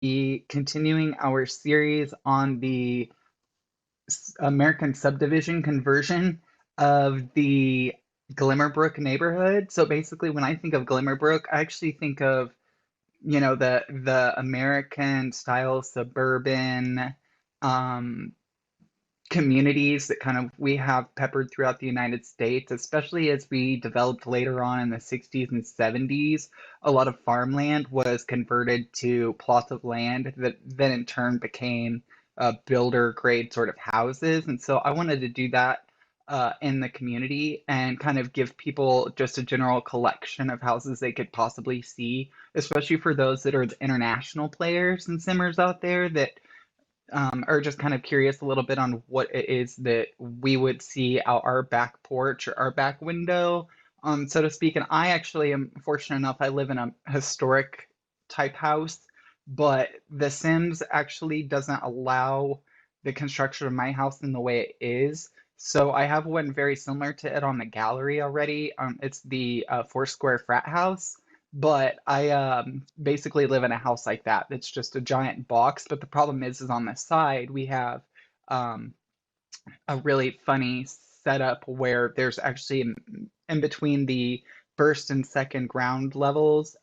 be continuing our series on the American Subdivision conversion of the Glimmerbrook neighborhood. So basically, when I think of Glimmerbrook, I actually think of, the American style suburban um, communities that kind of we have peppered throughout the United States, especially as we developed later on in the 60s and 70s. A lot of farmland was converted to plots of land that then in turn became builder grade sort of houses. And so I wanted to do that in the community and kind of give people just a general collection of houses they could possibly see, especially for those that are the international players and simmers out there that or just kind of curious a little bit on what it is that we would see out our back porch or our back window, so to speak. And I actually am fortunate enough, I live in a historic type house, but The Sims actually doesn't allow the construction of my house in the way it is. So I have one very similar to it on the gallery already. It's the Four Square Frat House. But I basically live in a house like that. It's just a giant box. But the problem is on the side we have um, a really funny setup where there's actually in between the first and second ground levels.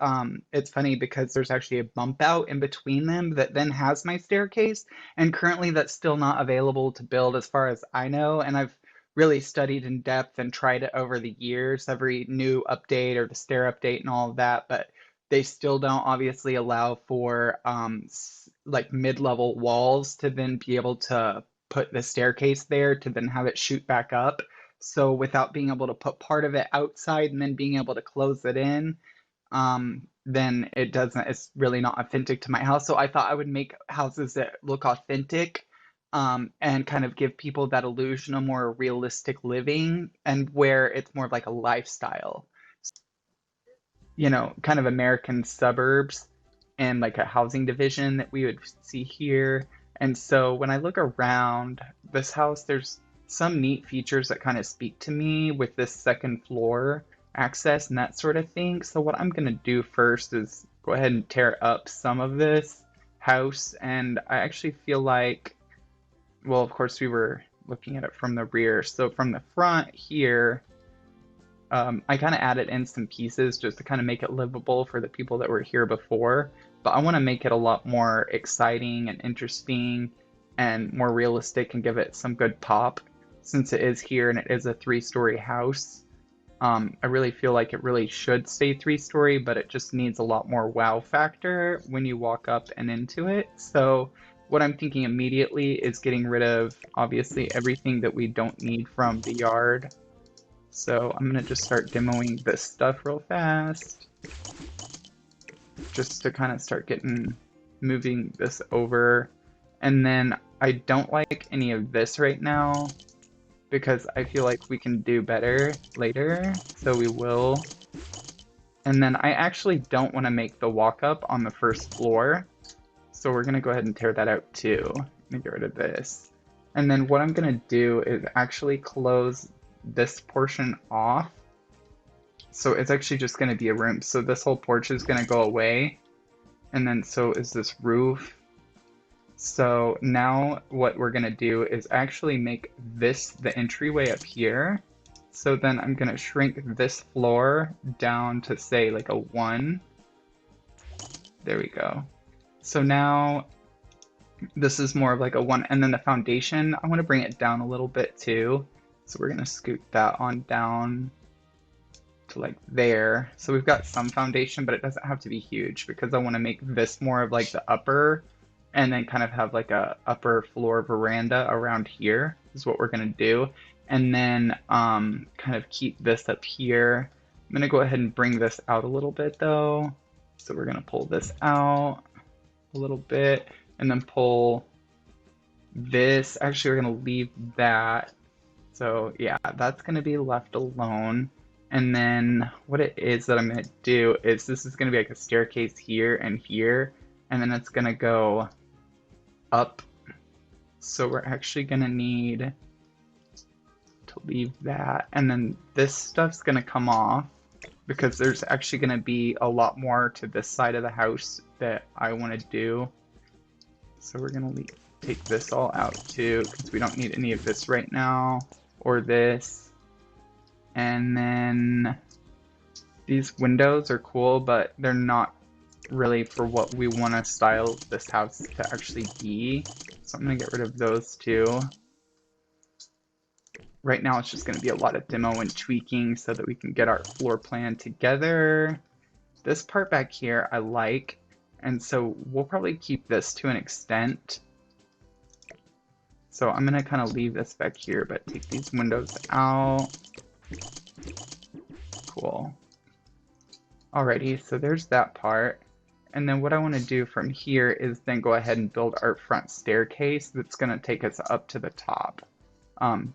It's funny because there's actually a bump out in between them that then has my staircase, and currently that's still not available to build as far as I know. And I've really studied in depth and tried it over the years, every new update or the stair update and all of that, but they still don't obviously allow for like mid-level walls to then be able to put the staircase there to then have it shoot back up. So without being able to put part of it outside and then being able to close it in, then it doesn't, it's really not authentic to my house. So I thought I would make houses that look authentic, and kind of give people that illusion of more realistic living and where it's more of like a lifestyle, kind of American suburbs and like a housing division that we would see here. And so when I look around this house, there's some neat features that kind of speak to me with this second floor access and that sort of thing. So what I'm going to do first is go ahead and tear up some of this house. And I actually feel like, well, of course, we were looking at it from the rear. So from the front here, I kind of added in some pieces just to kind of make it livable for the people that were here before. But I want to make it a lot more exciting and interesting and more realistic and give it some good pop since it is here and it is a three-story house. I really feel like it really should stay three-story, but it just needs a lot more wow factor when you walk up and into it. So what I'm thinking immediately is getting rid of obviously everything that we don't need from the yard. So I'm gonna just start demoing this stuff real fast, just to kind of start moving this over. And then I don't like any of this right now because I feel like we can do better later, so we will. And then I actually don't want to make the walk up on the first floor, so we're gonna go ahead and tear that out too. I'm gonna get rid of this. And then what I'm gonna do is actually close this portion off. So it's actually just going to be a room. So this whole porch is going to go away. And then so is this roof. So now what we're going to do is actually make this the entryway up here. So then I'm going to shrink this floor down to say like a 1. There we go. So now this is more of like a 1. And then the foundation, I want to bring it down a little bit too. So we're going to scoot that on down to like there. So we've got some foundation, but it doesn't have to be huge because I want to make this more of like the upper and then kind of have like a upper floor veranda around here is what we're going to do. And then kind of keep this up here. I'm going to go ahead and bring this out a little bit though. So we're going to pull this out a little bit and then pull this. Actually, we're going to leave that. So yeah, that's going to be left alone. And then what it is that I'm going to do is this is going to be like a staircase here and here, and then it's going to go up. So we're actually going to need to leave that. And then this stuff's going to come off because there's actually going to be a lot more to this side of the house that I want to do. So we're gonna take this all out too, because we don't need any of this right now, or this. And then these windows are cool, but they're not really for what we want to style this house to actually be. So I'm gonna get rid of those two. Right now it's just gonna be a lot of demo and tweaking so that we can get our floor plan together. This part back here I like, and so we'll probably keep this to an extent. So I'm gonna kind of leave this back here, but take these windows out. Cool. Alrighty, so there's that part. And then what I want to do from here is then go ahead and build our front staircase that's going to take us up to the top,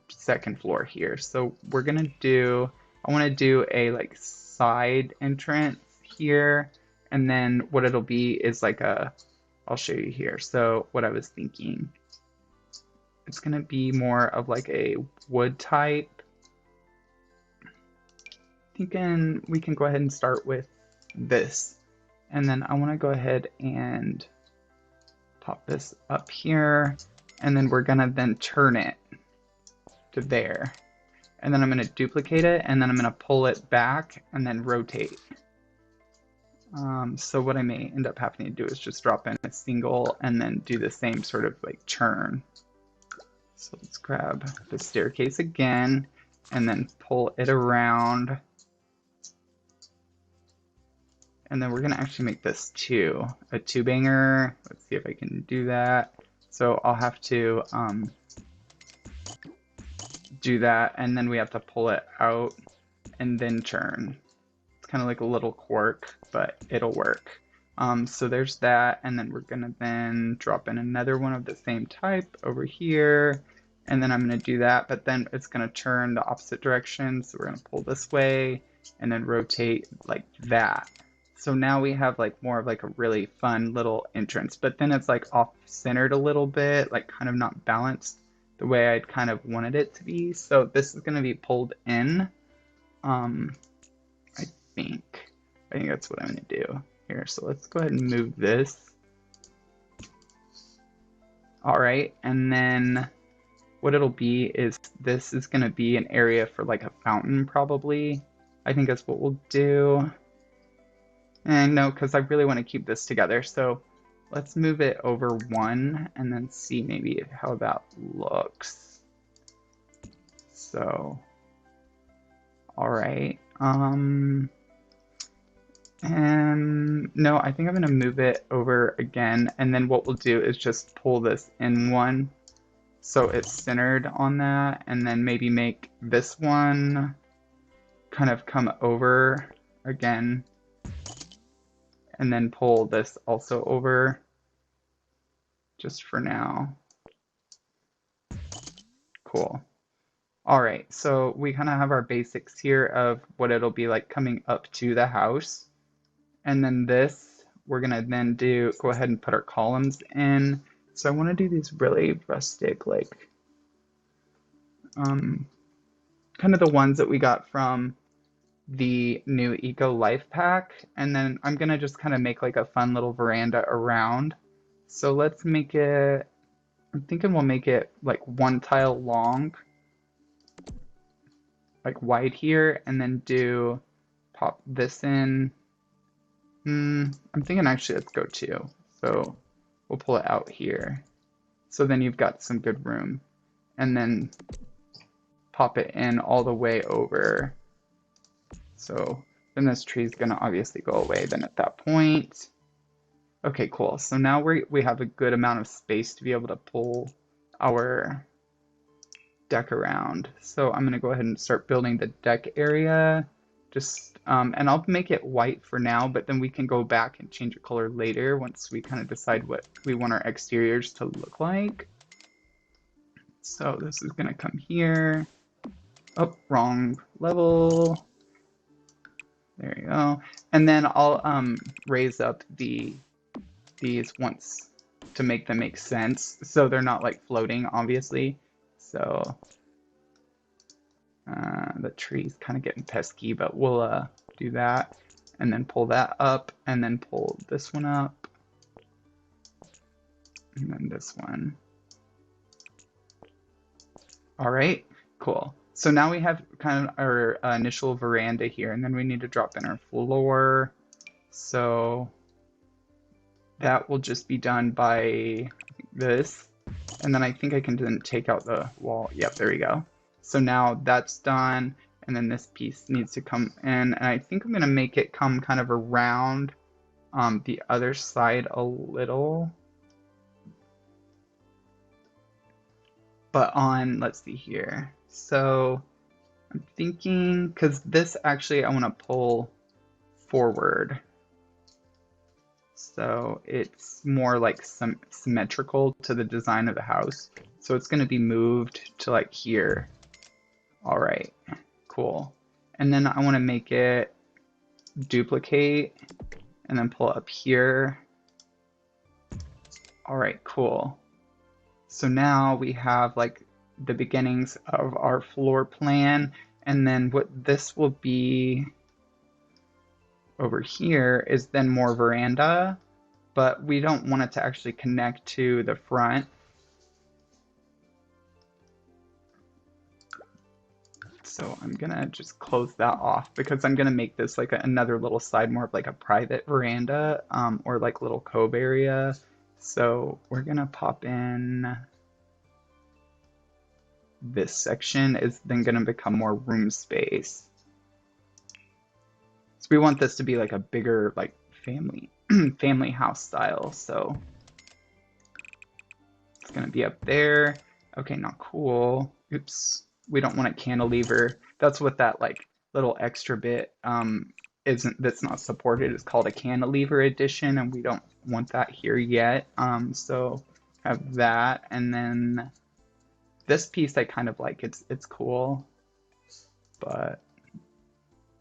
second floor here. So we're going to do, I want to do a like side entrance here. And then what it'll be is like a, I'll show you here. So what I was thinking, it's going to be more of like a wood type. Thinking we can go ahead and start with this. And then I want to go ahead and pop this up here, and then we're gonna then turn it to there. And then I'm gonna duplicate it, and then I'm gonna pull it back and then rotate. So what I may end up having to do is just drop in a single and then do the same sort of like turn. So let's grab the staircase again and then pull it around. And then we're gonna actually make this a two banger. Let's see if I can do that. So I'll have to do that, and then we have to pull it out and then turn. It's kind of like a little quirk, but it'll work. So there's that, and then we're gonna then drop in another one of the same type over here, and then I'm gonna do that, but then it's gonna turn the opposite direction. So we're gonna pull this way and then rotate like that. So now we have like more of like a really fun little entrance, but then it's like off-centered a little bit, like kind of not balanced the way I'd kind of wanted it to be. So this is going to be pulled in. I think that's what I'm going to do here. So let's go ahead and move this. All right, and then what it'll be is this is going to be an area for like a fountain probably. I think that's what we'll do. And no, because I really want to keep this together. So let's move it over one and then see maybe how that looks. So, all right. And no, I think I'm going to move it over again. And then what we'll do is just pull this in one so it's centered on that. And then maybe make this one kind of come over again. And then pull this also over, just for now. Cool. All right, so we kind of have our basics here of what it'll be like coming up to the house. And then this, we're gonna then go ahead and put our columns in. So I wanna do these really rustic, like, kind of the ones that we got from the new Eco Life Pack, and then I'm gonna just kind of make like a fun little veranda around. So let's make it, I'm thinking we'll make it like one tile long, like wide here, and then pop this in. I'm thinking actually let's go two. So we'll pull it out here. So then you've got some good room, and then pop it in all the way over. So then this tree is going to obviously go away then at that point. Okay, cool. So now we have a good amount of space to be able to pull our deck around. So I'm going to go ahead and start building the deck area. And I'll make it white for now, but then we can go back and change the color later once we kind of decide what we want our exteriors to look like. So this is going to come here. Oh, wrong level. There you go. And then I'll raise up these once to make them make sense. So they're not like floating, obviously. So the tree's kind of getting pesky, but we'll do that. And then pull that up, and then pull this one up. and then this one. All right, cool. So now we have kind of our initial veranda here, and then we need to drop in our floor. So that will just be done by this. And then I think I can then take out the wall. Yep, there we go. So now that's done. And then this piece needs to come in. And I think I'm going to make it come kind of around the other side a little. But on, let's see here. So I'm thinking, because this actually I want to pull forward. So it's more like symmetrical to the design of the house. So it's going to be moved to like here. All right, cool. And then I want to make it duplicate and then pull up here. All right, cool. So now we have like the beginnings of our floor plan. And then what this will be over here is then more veranda, but we don't want it to actually connect to the front. So I'm gonna just close that off because I'm gonna make this like another little side, more of like a private veranda or like little cove area. So we're gonna pop in this section is then gonna become more room space. So we want this to be like a bigger like family house style. So it's gonna be up there. Okay, not cool. Oops. We don't want a cantilever. That's what that like little extra bit that's not supported. It's called a cantilever addition, and we don't want that here yet. So have that, and then this piece I kind of like. It's cool, but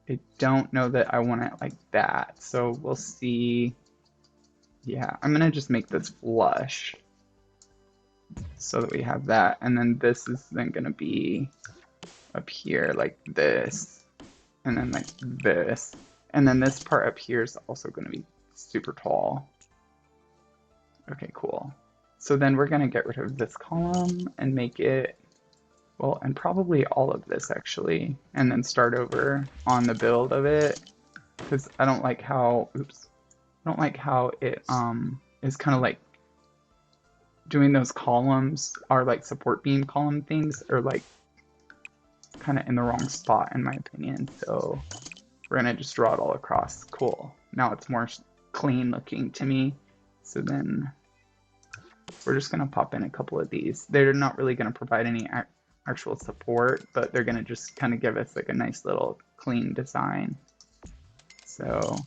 I don't know that I want it like that. So we'll see. Yeah, I'm gonna just make this flush so that we have that, and then this is then gonna be up here like this, and then like this, and then this part up here is also going to be super tall. Okay, cool. So then we're going to get rid of this column and make it, well, and probably all of this actually, and then start over on the build of it, because I don't like how, oops, I don't like how it is kind of like doing those columns are like support beam column things are like kind of in the wrong spot in my opinion. So we're gonna just draw it all across. Cool. Now it's more clean looking to me. So then we're just gonna pop in a couple of these. They're not really gonna provide any actual support, but they're gonna just kind of give us like a nice little clean design. So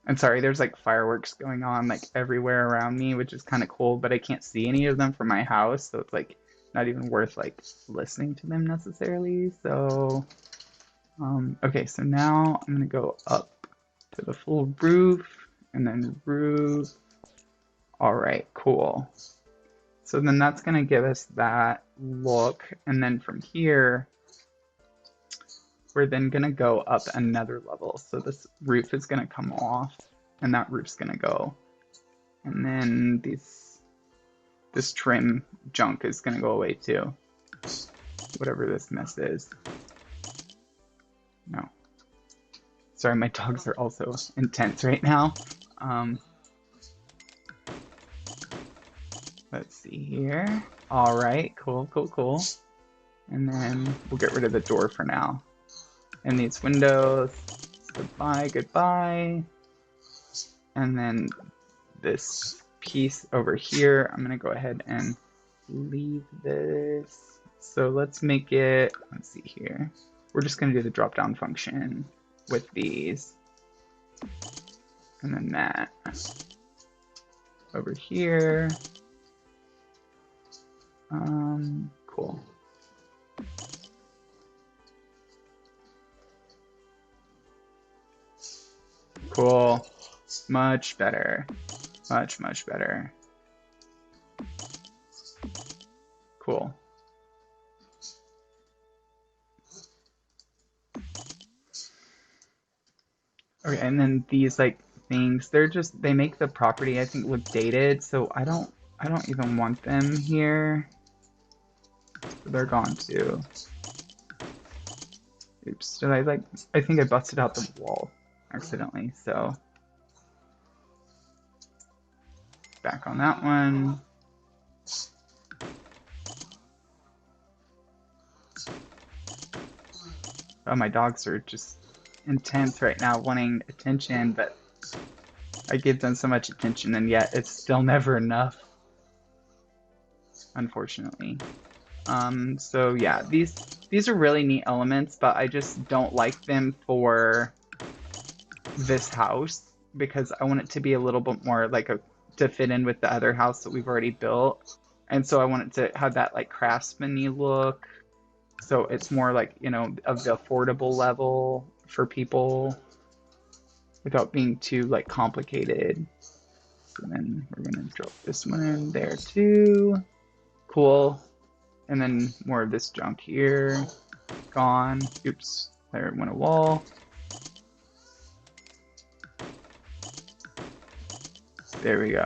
I'm sorry, there's like fireworks going on like everywhere around me, which is kind of cool, but I can't see any of them from my house, so it's like not even worth like listening to them necessarily. So okay, so now I'm gonna go up to the full roof and then roof. All right, cool. So then that's gonna give us that look, and then from here we're then gonna go up another level. So this roof is gonna come off and that roof's gonna go. And then this trim junk is gonna go away too. Whatever this mess is. No. Sorry, my dogs are also intense right now. Let's see here. All right, cool, cool, cool. And then we'll get rid of the door for now. And these windows, goodbye, goodbye. And then this piece over here, I'm gonna go ahead and leave this. So let's make it, let's see here. We're just gonna do the drop down function with these. And then that over here. Cool. Cool. Much better. Much, much better. Cool. Okay, and then these like things. They make the property, I think, look dated, so I don't even want them here. So they're gone too. Oops, I think I busted out the wall accidentally, so back on that one. Oh, my dogs are just intense right now, wanting attention, but I give them so much attention, and yet it's still never enough, unfortunately. So yeah, these are really neat elements, but I just don't like them for this house because I want it to be a little bit more like to fit in with the other house that we've already built. And so I want it to have that like craftsman-y look. So it's more like, you know, of the affordable level for people without being too like complicated. So then we're gonna drop this one in there too. Cool. And then more of this junk here. Gone. Oops, there went a wall. There we go.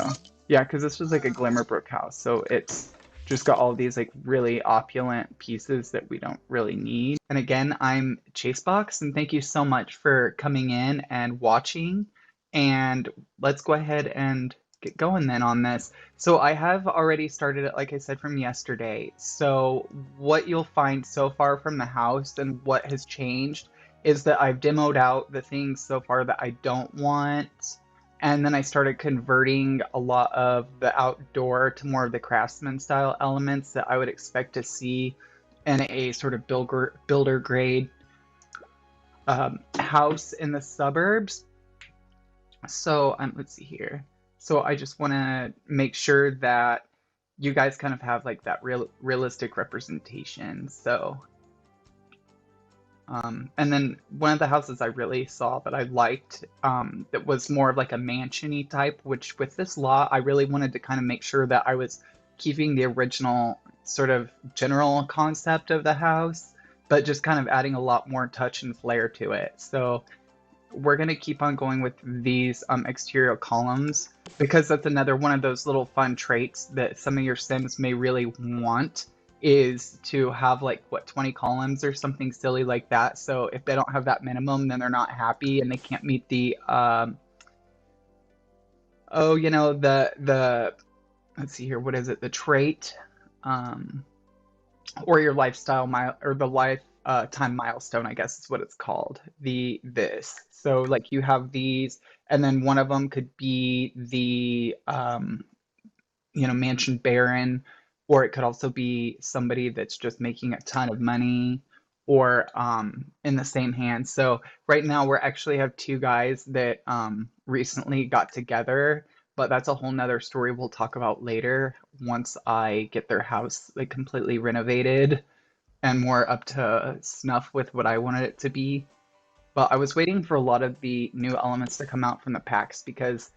Yeah, because this was like a Glimmerbrook house, so it's just got all these like really opulent pieces that we don't really need. And again, I'm Chasebox, and thank you so much for coming in and watching. And let's go ahead and get going then on this. So I have already started it, like I said, from yesterday. So what you'll find so far from the house and what has changed is that I've demoed out the things so far that I don't want. And then I started converting a lot of the outdoor to more of the craftsman style elements that I would expect to see in a sort of builder grade house in the suburbs. So let's see here. So I just want to make sure that you guys kind of have like that realistic representation. So and then one of the houses I really saw that I liked that was more of like a mansion-y type, which with this lot, I really wanted to kind of make sure that I was keeping the original sort of general concept of the house, but just kind of adding a lot more touch and flair to it. So we're going to keep on going with these exterior columns because that's another one of those little fun traits that some of your Sims may really want, is to have like what 20 columns or something silly like that. So if they don't have that minimum, then they're not happy and they can't meet the oh, you know, the let's see here, what is it, the trait or your lifestyle mile or the life time milestone, I guess is what it's called, this. So like you have these, and then one of them could be the you know, mansion baron, or it could also be somebody that's just making a ton of money, or in the same hand. So right now we're actually have two guys that recently got together, but that's a whole nother story we'll talk about later once I get their house like completely renovated and more up to snuff with what I wanted it to be. But I was waiting for a lot of the new elements to come out from the packs because,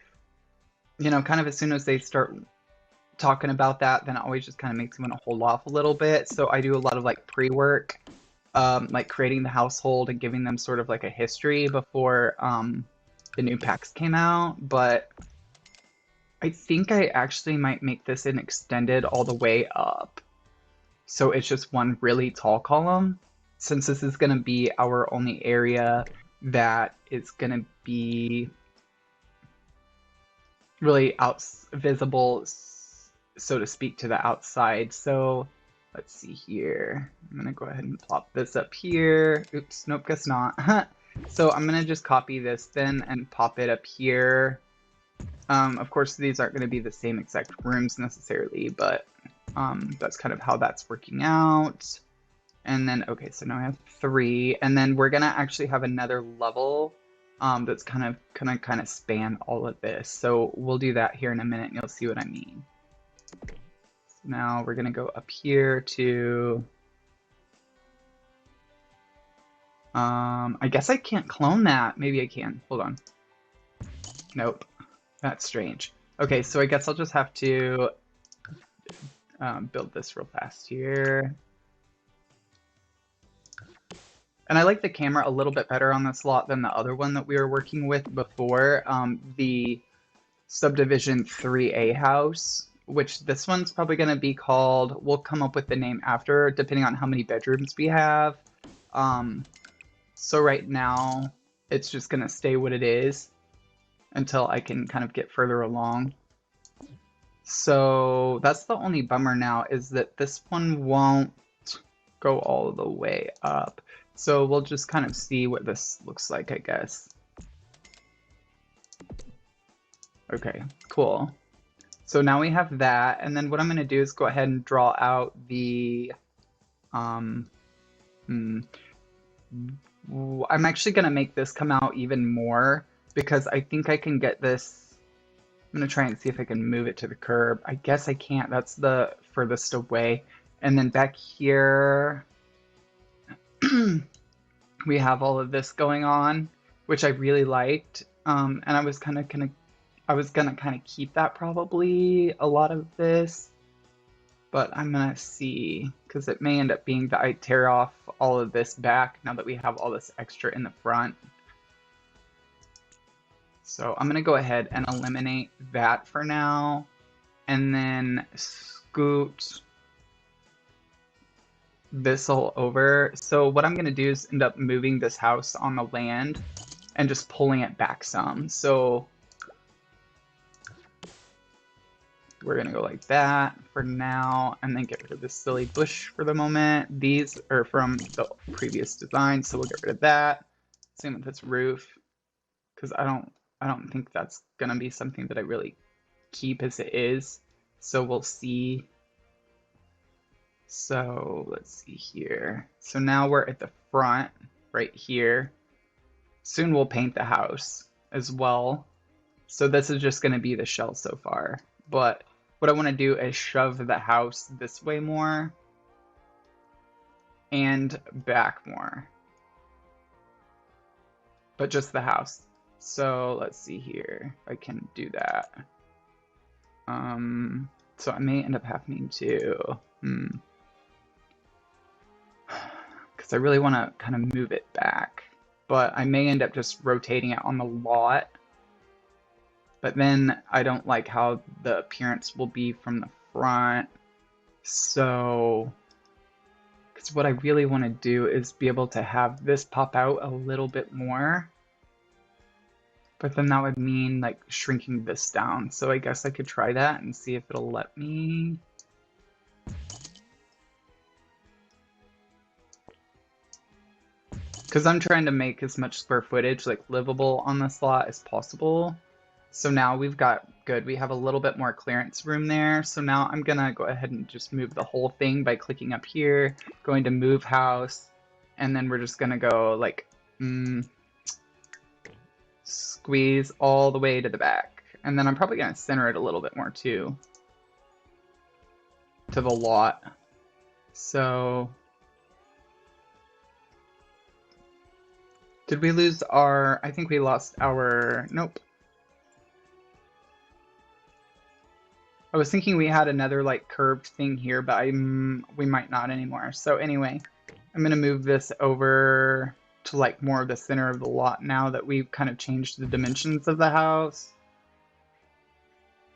you know, kind of as soon as they start talking about that, then it always just kind of makes me want to hold off a little bit. So I do a lot of like pre-work, like creating the household and giving them sort of like a history before the new packs came out. But I think I actually might make this an extended all the way up. So it's just one really tall column, since this is going to be our only area that is going to be really visible, so to speak, to the outside. So let's see here. I'm going to go ahead and plop this up here. Oops, nope, guess not. So I'm going to just copy this then and pop it up here. Of course, these aren't going to be the same exact rooms necessarily, but that's kind of how that's working out. And then, okay, so now I have 3, and then we're gonna actually have another level that's kind of span all of this. So we'll do that here in a minute, and you'll see what I mean. So now we're gonna go up here to, I guess I can't clone that. Maybe I can. Hold on. Nope, that's strange. Okay, so I guess I'll just have to build this real fast here. And I like the camera a little bit better on this lot than the other one that we were working with before, the Subdivision 3A house, which this one's probably going to be called, we'll come up with the name after, depending on how many bedrooms we have. So right now, it's just going to stay what it is until I can kind of get further along. So that's the only bummer now, is that this one won't go all the way up. So we'll just kind of see what this looks like, I guess. Okay, cool. So now we have that, and then what I'm going to do is go ahead and draw out the, I'm actually going to make this come out even more, because I think I can get this, I'm going to try and see if I can move it to the curb. I guess I can't, that's the furthest away. And then back here, we have all of this going on, which I really liked, and I was gonna kind of keep that probably, a lot of this, but I'm gonna see, because it may end up being that I tear off all of this back now that we have all this extra in the front. So I'm gonna go ahead and eliminate that for now, and then scoot this all over. So what I'm gonna do is end up moving this house on the land and just pulling it back some. So we're gonna go like that for now, and then get rid of this silly bush for the moment. These are from the previous design, so we'll get rid of that. Same with this roof, because I don't think that's gonna be something that I really keep as it is. So we'll see. So let's see here. So now we're at the front right here. Soon we'll paint the house as well. So this is just going to be the shell so far. But what I want to do is shove the house this way more and back more. But just the house. So let's see here if I can do that. So I may end up having to, because I really want to kind of move it back, but I may end up just rotating it on the lot. But then I don't like how the appearance will be from the front. So, because what I really want to do is be able to have this pop out a little bit more. But then that would mean like shrinking this down. So I guess I could try that and see if it'll let me. Because I'm trying to make as much square footage, like livable on this lot as possible. So now we've got good. We have a little bit more clearance room there. So now I'm gonna go ahead and just move the whole thing by clicking up here, going to move house, and then we're just gonna go like squeeze all the way to the back. And then I'm probably gonna center it a little bit more too, to the lot. So did we lose our, I think we lost our, nope. I was thinking we had another like curved thing here, but we might not anymore. So anyway, I'm gonna move this over to like more of the center of the lot now that we've kind of changed the dimensions of the house.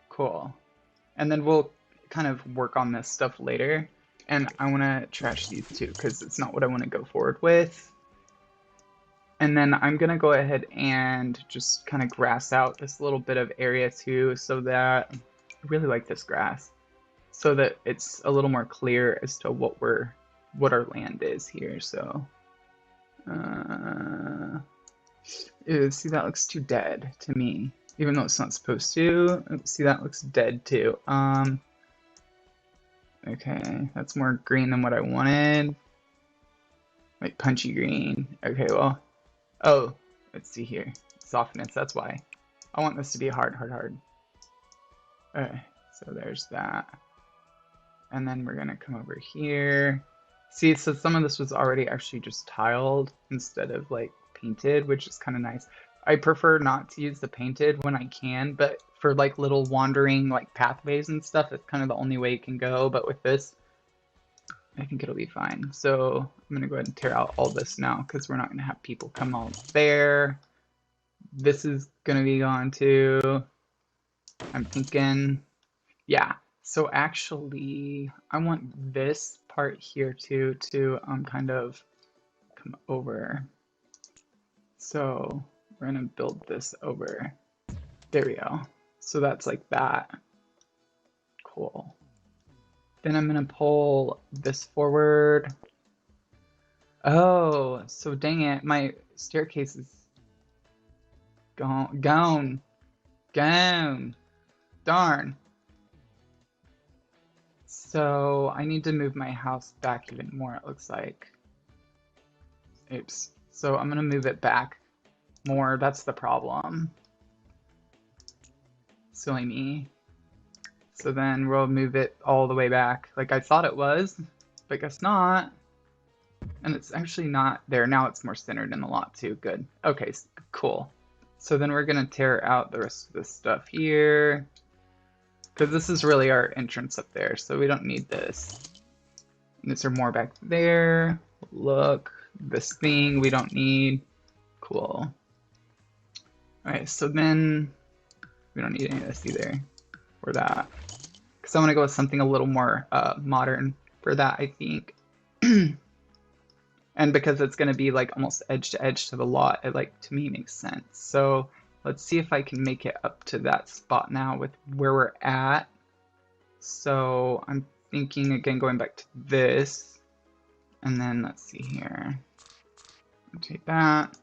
Cool. And then we'll kind of work on this stuff later. And I wanna trash these two because it's not what I wanna go forward with. And then I'm gonna go ahead and just kind of grass out this little bit of area too, so that I really like this grass, so that it's a little more clear as to what our land is here. So, ew, see, that looks too dead to me, even though it's not supposed to. See, that looks dead too. Okay, that's more green than what I wanted, like punchy green. Okay, well, oh, let's see here, softness. That's why I want this to be hard. Okay, so there's that. And then we're gonna come over here. See, so some of this was already actually just tiled instead of like painted, which is kind of nice. I prefer not to use the painted when I can, but for like little wandering like pathways and stuff, it's kind of the only way it can go. But with this, I think it'll be fine. So I'm gonna go ahead and tear out all this now because we're not gonna have people come out there. This is gonna be gone too. I'm thinking, yeah. So actually, I want this part here too to kind of come over. So we're gonna build this over. There we go. So that's like that. Cool. Then I'm gonna pull this forward. Oh, so dang it, my staircase is gone. Darn. So I need to move my house back even more, it looks like. Oops. So I'm gonna move it back more. That's the problem. Silly me. So then we'll move it all the way back like I thought it was, but guess not. And it's actually not there. Now it's more centered in the lot too. Good. Okay, cool. So then we're gonna tear out the rest of this stuff here, because this is really our entrance up there, so we don't need this. And is there more back there? Look, this thing we don't need. Cool. Alright, so then we don't need any of this either, or that. Because I want to go with something a little more modern for that, I think. And because it's going to be like almost edge to edge to the lot, it like to me makes sense. So let's see if I can make it up to that spot now with where we're at. So I'm thinking again going back to this, and then let's see here. Take that,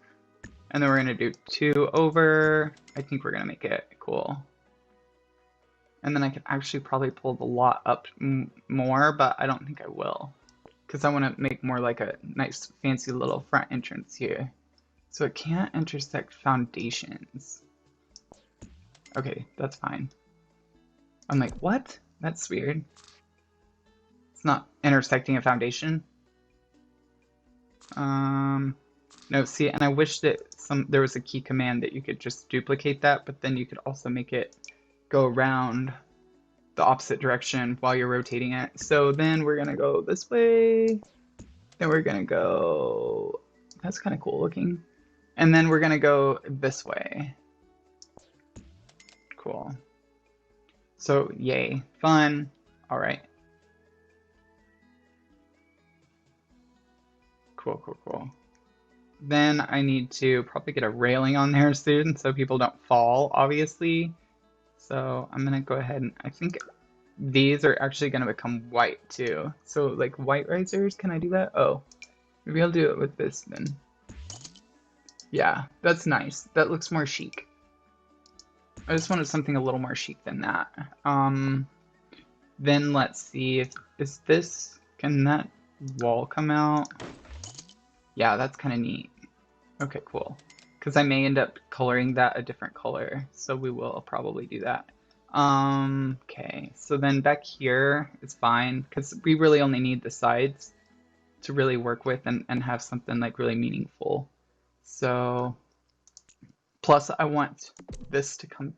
and then we're gonna do 2 over. I think we're gonna make it cool. And then I could actually probably pull the lot up more, but I don't think I will, because I want to make more like a nice fancy little front entrance here. So it can't intersect foundations. Okay, that's fine. I'm like, what? That's weird. It's not intersecting a foundation. No, see, and I wish that there was a key command that you could just duplicate that, but then you could also make it go around the opposite direction while you're rotating it. So then we're gonna go this way. Then we're gonna go, that's kind of cool looking. And then we're gonna go this way. Cool. So yay, fun. All right. Cool, cool, cool. Then I need to probably get a railing on there soon so people don't fall, obviously. So I'm gonna go ahead and I think these are actually gonna become white too. So like white risers, can I do that? Oh, maybe I'll do it with this then. Yeah, that's nice. That looks more chic. I just wanted something a little more chic than that. Then let's see if, can that wall come out? Yeah, that's kind of neat. Okay, cool. Because I may end up coloring that a different color, so we will probably do that. Okay, so then back here is fine, because we really only need the sides to really work with and have something like really meaningful. So, plus I want this to come,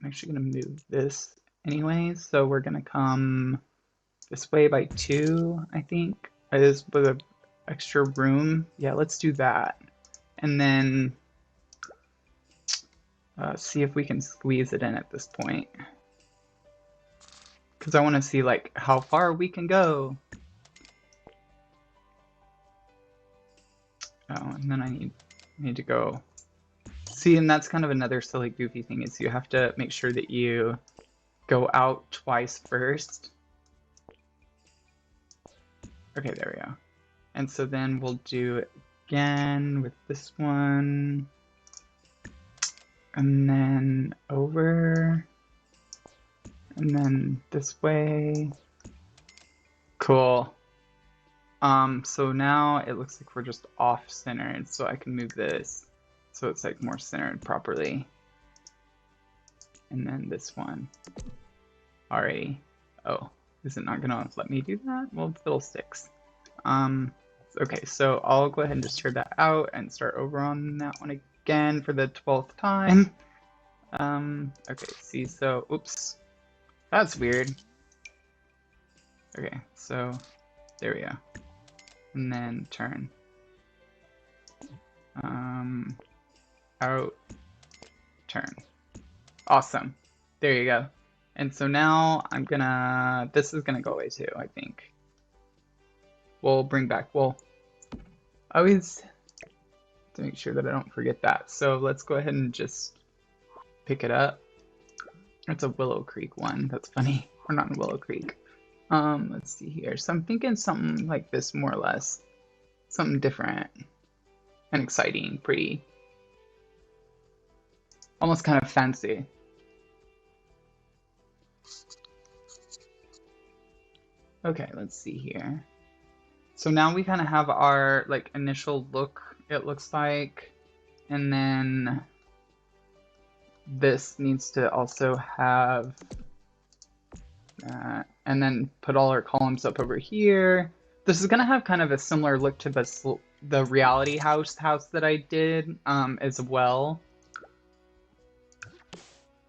I'm actually going to move this anyway, so we're going to come this way by 2, I think, is with an extra room. Yeah, let's do that. And then see if we can squeeze it in at this point. Because I want to see like how far we can go. Oh, and then I need to go. See, and that's kind of another silly goofy thing is you have to make sure that you go out twice first. Okay, there we go. And so then we'll do it again with this one. And then over. And then this way. Cool. So now it looks like we're just off-centered, so I can move this so it's like more centered properly. And then this one. Alrighty. Oh, is it not gonna let me do that? Well, it still sticks. Okay, so I'll go ahead and just tear that out and start over on that one again for the 12th time. Okay, see, so, oops. That's weird. Okay, so There we go. And then turn. Out, turn. Awesome. There you go. And so now I'm gonna, this is gonna go away too, I think. We'll bring back, well, I always to make sure that I don't forget that. So let's go ahead and just pick it up. It's a Willow Creek one. That's funny. We're not in Willow Creek. Let's see here. So I'm thinking something like this, more or less. Something different and exciting, pretty. Almost kind of fancy. Okay, let's see here. So now we kind of have our like initial look, it looks like. And then this needs to also have that. And then put all our columns up over here. This is going to have kind of a similar look to the reality house that I did as well.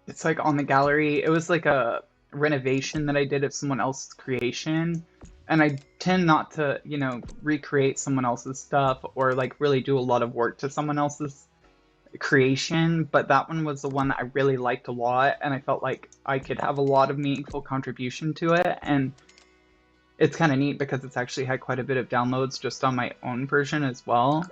It's like on the gallery. It was like a renovation that I did of someone else's creation. And I tend not to, you know, recreate someone else's stuff or like really do a lot of work to someone else's creation. But that one was the one that I really liked a lot. And I felt like I could have a lot of meaningful contribution to it. And it's kind of neat because it's actually had quite a bit of downloads just on my own version as well.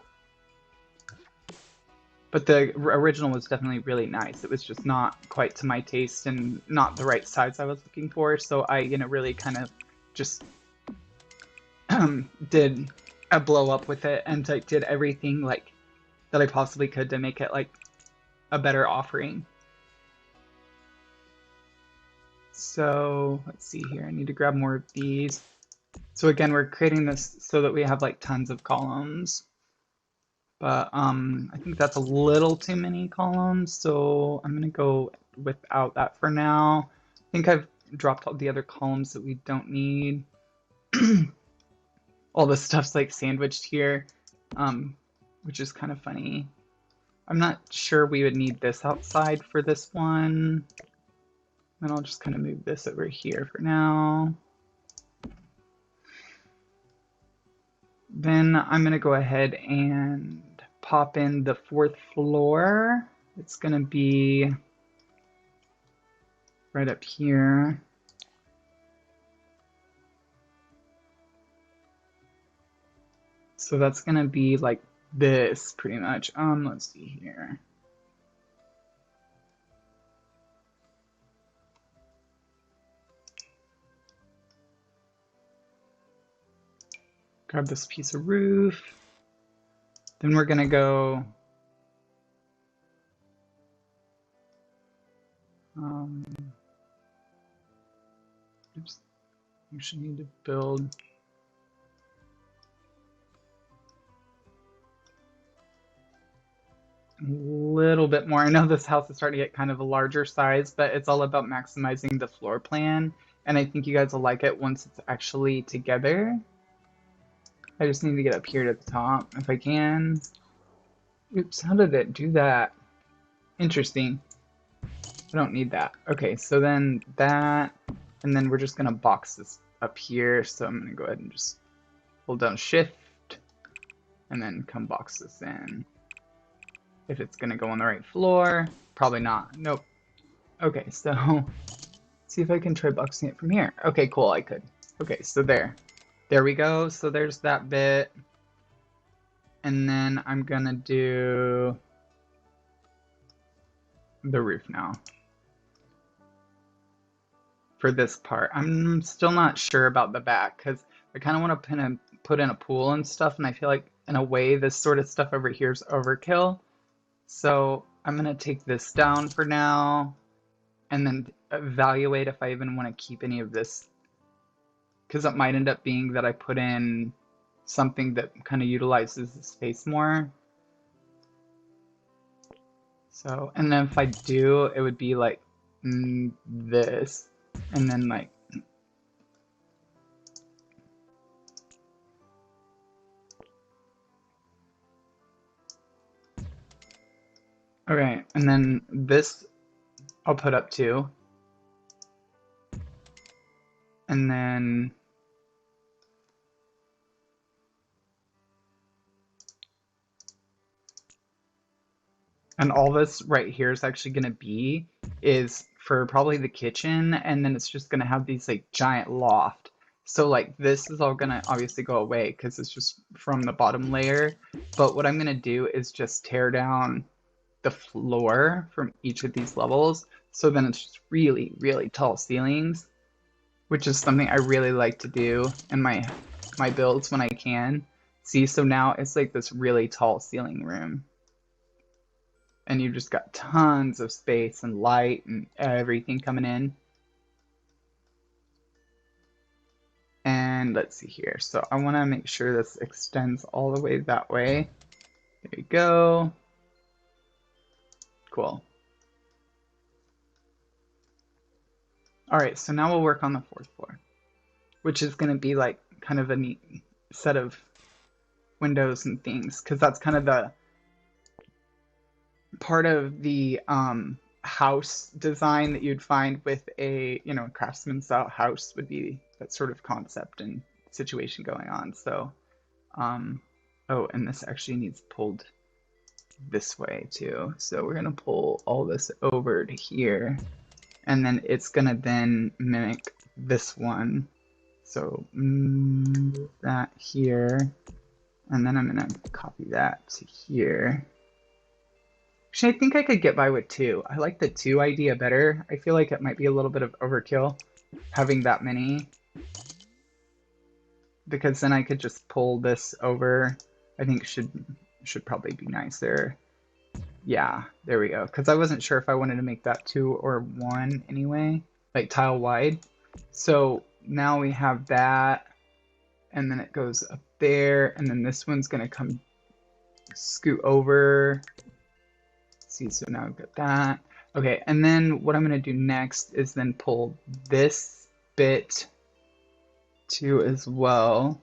But the original was definitely really nice. It was just not quite to my taste and not the right size I was looking for. So I, you know, really kind of just did a blow up with it and like did everything like that I possibly could to make it like a better offering. So let's see here. I need to grab more of these. So again, we're creating this so that we have like tons of columns. But I think that's a little too many columns, so I'm gonna go without that for now. I think I've dropped all the other columns that we don't need. All the stuff's like sandwiched here, which is kind of funny. I'm not sure we would need this outside for this one. And I'll just kind of move this over here for now. Then I'm gonna go ahead and pop in the 4th floor. It's gonna be right up here. So that's gonna be like this pretty much. Let's see here. Grab this piece of roof. Then we're gonna go oops, you should need to build a little bit more. I know this house is starting to get kind of a larger size, but it's all about maximizing the floor plan. And I think you guys will like it once it's actually together. I just need to get up here to the top if I can. Oops, how did it do that? Interesting. I don't need that. Okay, so then that, and then we're just gonna box this up here. So I'm gonna go ahead and just hold down Shift and then come box this in. If it's gonna go on the right floor, probably not. Nope. Okay, so let's see if I can try boxing it from here. Okay, cool, I could. Okay, so there we go. So there's that bit. And then I'm gonna do the roof now. For this part. I'm still not sure about the back because I kind of want to put in a pool and stuff, and I feel like in a way this sort of stuff over here is overkill. So I'm gonna take this down for now and then evaluate if I even want to keep any of this, because it might end up being that I put in something that kind of utilizes the space more. So, and then if I do, it would be like this, and then like okay, and then this I'll put up too. And then And all this right here is actually going to be is for probably the kitchen, and then it's just going to have these like giant loft. So like this is all going to obviously go away because it's just from the bottom layer. But what I'm going to do is just tear down the floor from each of these levels. So then it's just really, really tall ceilings, which is something I really like to do in my builds when I can. See, so now it's like this really tall ceiling room. And you've just got tons of space and light and everything coming in. And let's see here. So I want to make sure this extends all the way that way. There you go. Cool. All right, so now we'll work on the fourth floor, which is going to be like kind of a neat set of windows and things, because that's kind of the part of the house design that you'd find with a, you know, craftsman style house would be that sort of concept and situation going on. So, oh, and this actually needs pulled this way too. So we're gonna pull all this over to here, and then it's gonna then mimic this one. So move that here, and then I'm gonna copy that to here. Actually, I think I could get by with two. I like the two idea better. I feel like it might be a little bit of overkill having that many, because then I could just pull this over. I think should probably be nicer. Yeah, there we go. Because I wasn't sure if I wanted to make that 2 or 1 anyway, like tile wide. So now we have that, and then it goes up there, and then this one's gonna come scoot over. See, so now I've got that. Okay, and then what I'm gonna do next is then pull this bit too as well.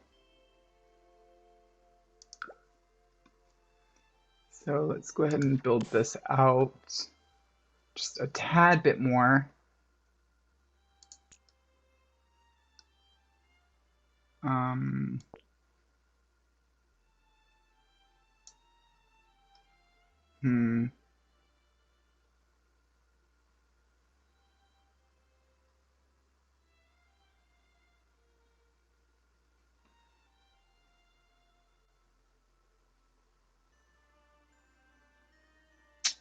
So let's go ahead and build this out just a tad bit more.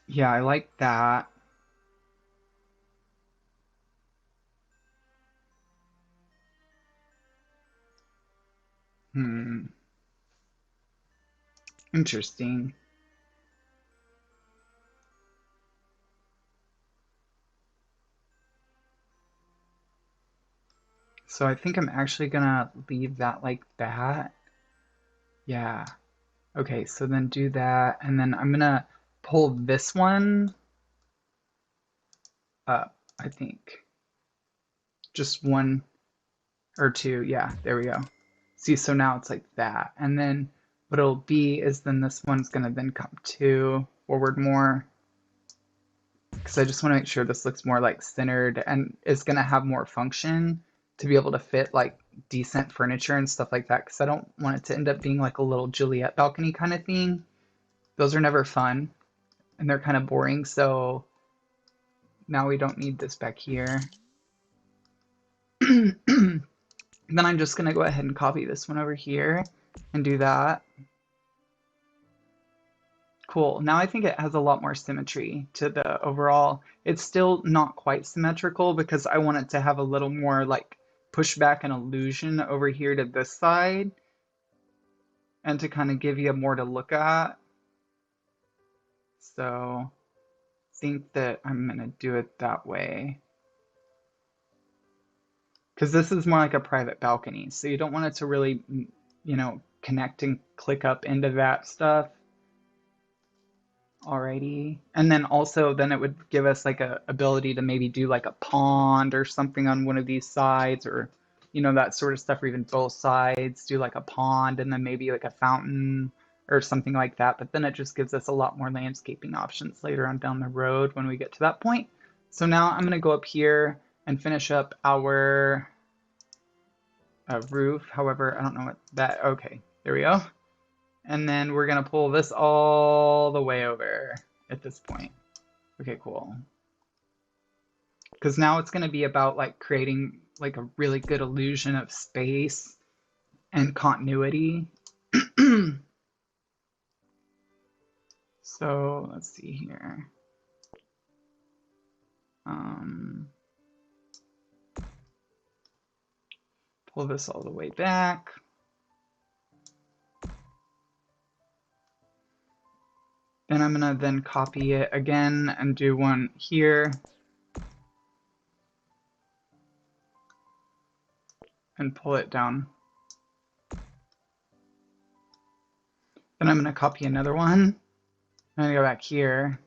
Yeah, I like that. Interesting. So I think I'm actually gonna leave that like that. Yeah. Okay, so then do that, and then I'm gonna pull this one up, I think. Just 1 or 2, yeah, there we go. See, so now it's like that. And then what it'll be is then this one's gonna then come forward more, because I just want to make sure this looks more like centered and is gonna have more function to be able to fit like decent furniture and stuff like that, because I don't want it to end up being like a little Juliet balcony kind of thing. Those are never fun and they're kind of boring, so now we don't need this back here. Then I'm just gonna go ahead and copy this one over here and do that. Cool. Now I think it has a lot more symmetry to the overall. It's still not quite symmetrical because I want it to have a little more like pushback and illusion over here to this side, and to kind of give you more to look at. So I think that I'm gonna do it that way, because this is more like a private balcony, so you don't want it to really, you know, connect and click up into that stuff. Alrighty. And then also then it would give us like a ability to maybe do like a pond or something on one of these sides, or you know, that sort of stuff, or even both sides do like a pond and then maybe like a fountain or something like that. But then it just gives us a lot more landscaping options later on down the road when we get to that point. So now I'm gonna go up here and finish up our roof. However, I don't know what that, okay, there we go. And then we're gonna pull this all the way over. at this point. Okay, cool. Because now it's going to be about like creating like a really good illusion of space and continuity. So let's see here. Pull this all the way back. And I'm gonna then copy it again and do one here. And pull it down. Then I'm gonna copy another one. I'm gonna go back here.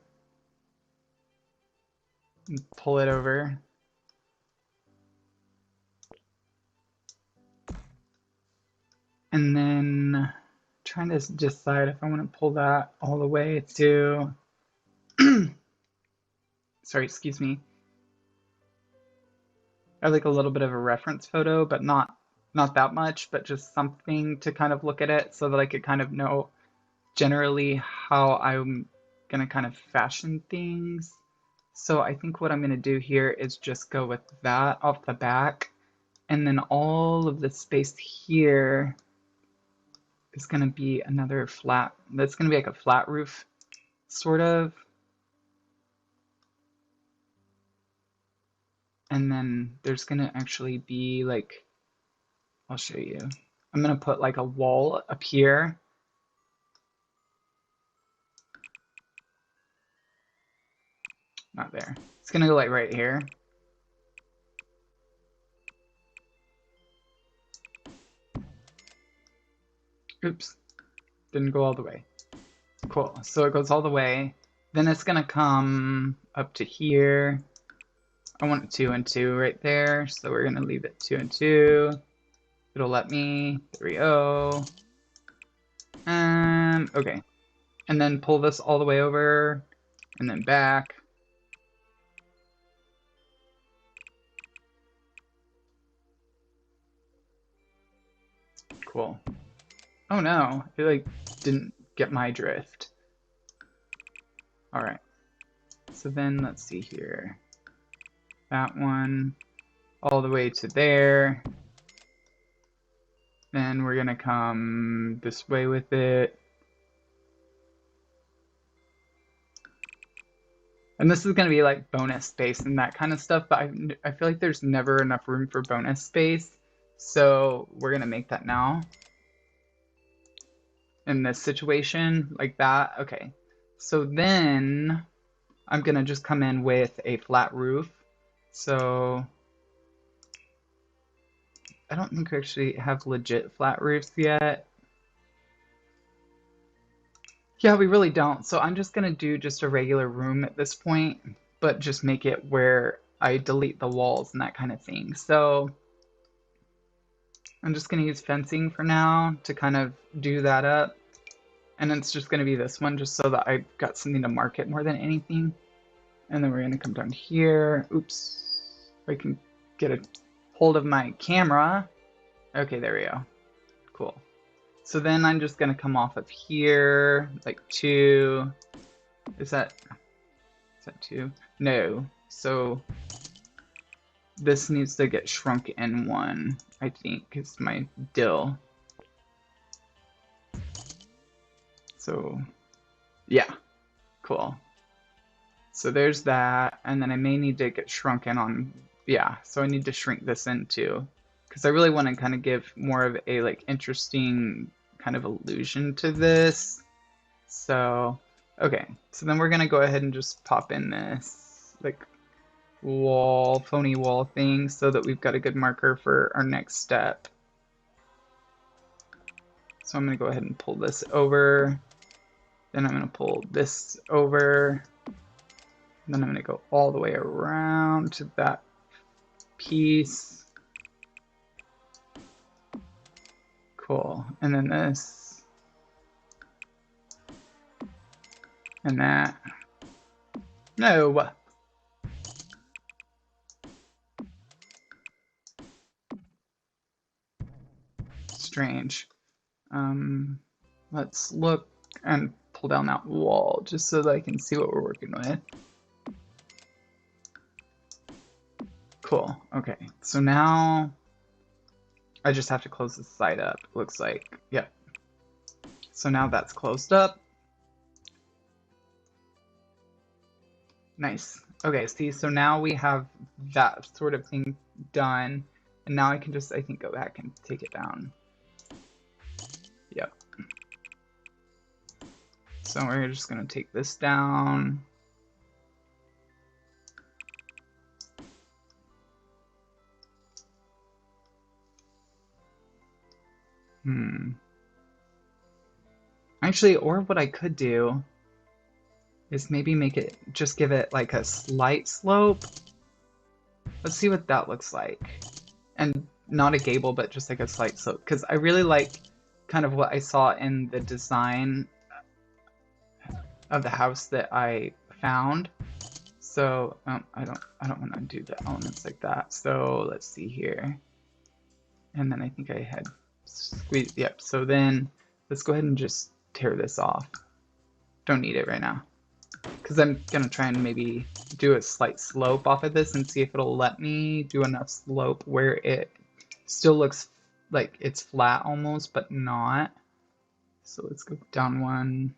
And pull it over. And then trying to decide if I want to pull that all the way to sorry, excuse me. I like a little bit of a reference photo, but not that much, but just something to kind of look at it so that I could kind of know generally how I'm gonna kind of fashion things. So I think what I'm gonna do here is just go with that off the back, and then all of the space here is gonna be another flat, that's gonna be like a flat roof, sort of. And then there's gonna actually be like, I'll show you. I'm gonna put like a wall up here. Not there. It's gonna go like right here. Oops, didn't go all the way. Cool, so it goes all the way. Then it's gonna come up to here. I want 2 and 2 right there, so we're gonna leave it 2 and 2. It'll let me, there we go. Okay. And then pull this all the way over, and then back. Cool. Oh no, it like didn't get my drift. All right. So then let's see here. That one all the way to there. Then we're gonna come this way with it. And this is gonna be like bonus space and that kind of stuff, but I feel like there's never enough room for bonus space. So we're gonna make that now. In this situation, like that, okay. So then I'm gonna just come in with a flat roof. So I don't think we actually have legit flat roofs yet. Yeah, we really don't. So I'm just gonna do just a regular room at this point, but just make it where I delete the walls and that kind of thing. So I'm just gonna use fencing for now to kind of do that up. And it's just gonna be this one just so that I've got something to mark it more than anything. And then we're gonna come down here. Oops, if I can get a hold of my camera. Okay, there we go. Cool. So then I'm just gonna come off of here, like 2. Is that 2? No. So this needs to get shrunk in 1, I think, is my dill. So yeah, cool. So there's that, and then I may need to get shrunken on, yeah, so I need to shrink this in too, because I really want to kind of give more of a like interesting kind of illusion to this. So, okay, so then we're gonna go ahead and just pop in this like wall, phony wall thing so that we've got a good marker for our next step. So I'm gonna go ahead and pull this over. Then I'm gonna pull this over. And then I'm gonna go all the way around to that piece. Cool. And then this. And that. No. Strange. Let's look and pull down that wall just so that I can see what we're working with. Cool. Okay. So now I just have to close this side up. Looks like. Yep. So now that's closed up. Nice. Okay, see, so now we have that sort of thing done. And now I can just, I think, go back and take it down. Yep. So we're just going to take this down. Actually, or what I could do is maybe make it, just give it like a slight slope. Let's see what that looks like. And not a gable, but just like a slight slope. Because I really like kind of what I saw in the design of the house that I found. So I don't want to do the elements like that. So let's see here. And then I think I had squeezed, yep. So then let's go ahead and just tear this off. Don't need it right now. Because I'm going to try and maybe do a slight slope off of this and see if it'll let me do enough slope where it still looks like it's flat almost, but not. So let's go down one.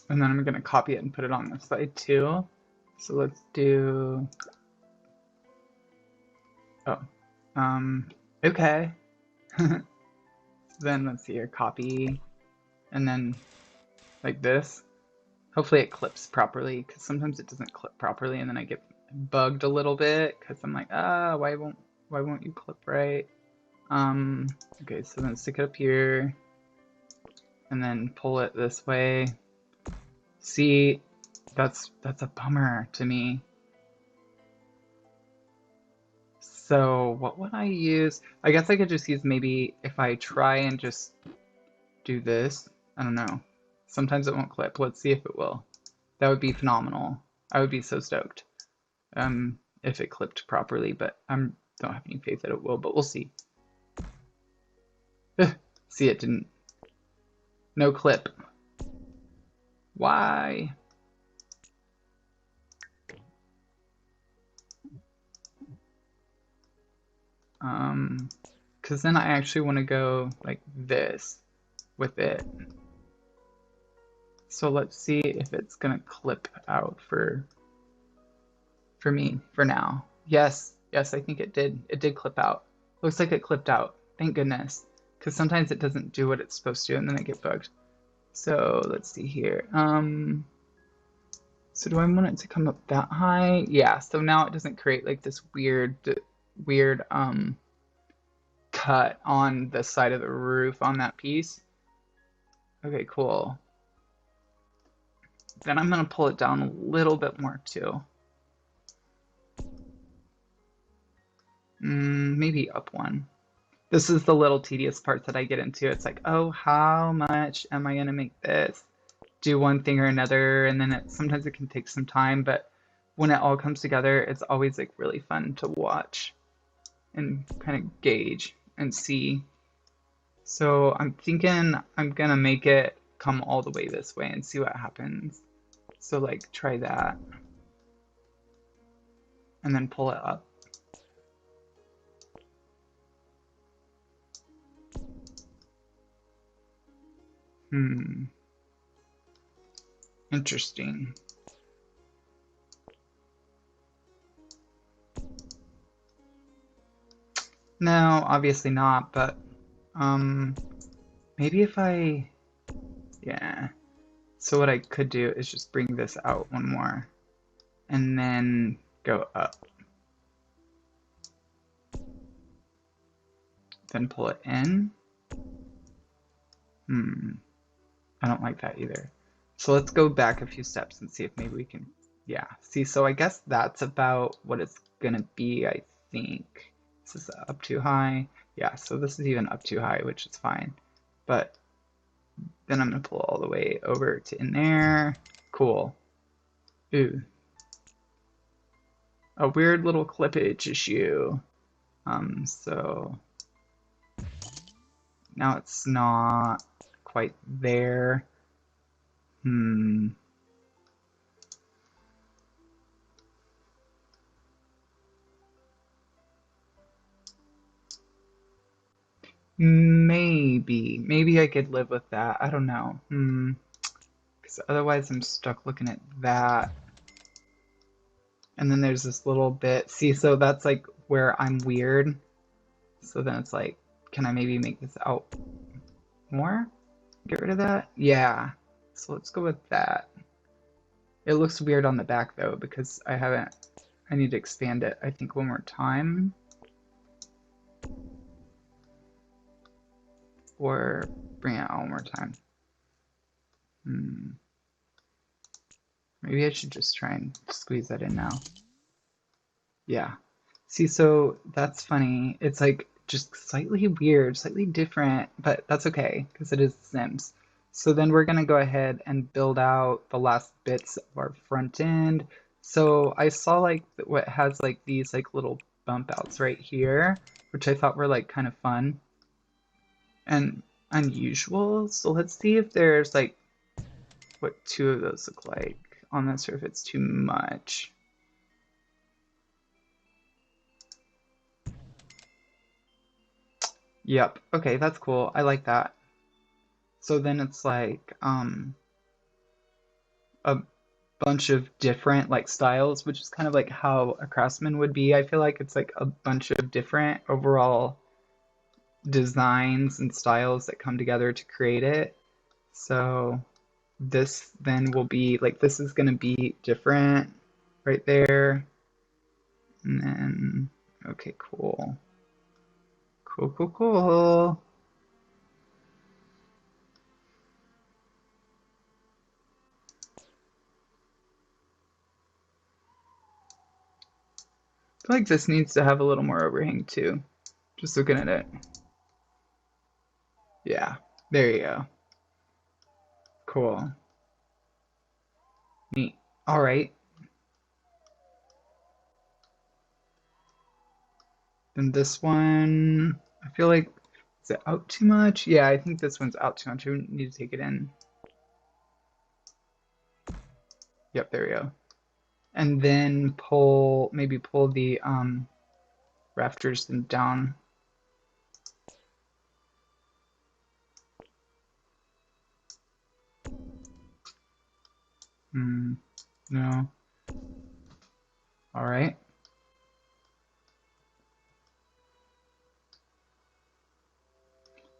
And then I'm going to copy it and put it on this side too. So let's do, okay. Then let's see here, copy, and then like this. Hopefully it clips properly, because sometimes it doesn't clip properly, and then I get bugged a little bit, because I'm like, why won't you clip right? Okay, so then stick it up here, and then pull it this way. See, that's a bummer to me. So what would I use? I guess I could just use maybe if I try and just do this. I don't know. Sometimes it won't clip. Let's see if it will. That would be phenomenal. I would be so stoked if it clipped properly, but I don't have any faith that it will, but we'll see. See, it didn't. No clip. Why? Because then I actually want to go like this with it. So let's see if it's gonna clip out for me for now. Yes, I think it did. It did clip out. Looks like it clipped out. Thank goodness. Because sometimes it doesn't do what it's supposed to and then I get bugged. So let's see here. So do I want it to come up that high? Yeah, so now it doesn't create like this weird cut on the side of the roof on that piece. Okay, cool. Then I'm gonna pull it down a little bit more too. Maybe up one. This is the little tedious part that I get into. It's like, oh, how much am I gonna make this? Do one thing or another, and then sometimes it can take some time, but when it all comes together, it's always like really fun to watch and kind of gauge and see. So I'm thinking I'm gonna make it come all the way this way and see what happens. So like try that and then pull it up. Interesting. No, obviously not, but maybe if yeah. So what I could do is just bring this out one more and then go up. Then pull it in. I don't like that either. So let's go back a few steps and see if maybe we can, yeah. See, so I guess that's about what it's gonna be, I think. This is up too high. Yeah, so this is even up too high, which is fine. But then I'm gonna pull all the way over to in there. Cool. Ooh. A weird little clippage issue. So now it's not quite there. Maybe I could live with that. I don't know. Because otherwise I'm stuck looking at that. And then there's this little bit. See, so that's like where I'm weird. So then it's like, can I maybe make this out more? Get rid of that? Yeah. So let's go with that. It looks weird on the back though, because I need to expand it, I think, one more time. Or bring it out one more time. Maybe I should just try and squeeze that in now. Yeah. See, so that's funny. It's like just slightly weird, slightly different, but that's okay because it is Sims. So then we're gonna go ahead and build out the last bits of our front end. So I saw like what has like these like little bump outs right here, which I thought were like kind of fun and unusual. So let's see if there's like what two of those look like on this or if it's too much. Yep. Okay, that's cool. I like that. So then it's like a bunch of different like styles, which is kind of like how a craftsman would be. I feel like it's like a bunch of different overall designs and styles that come together to create it. So this then will be like this is going to be different right there. And then okay, cool. Cool. I feel like this needs to have a little more overhang too. Just looking at it. Yeah, there you go. Cool. Neat. All right. Then this one, I feel like, is it out too much? Yeah, I think this one's out too much. We need to take it in. Yep, there we go. And then maybe pull the rafters down. No. All right.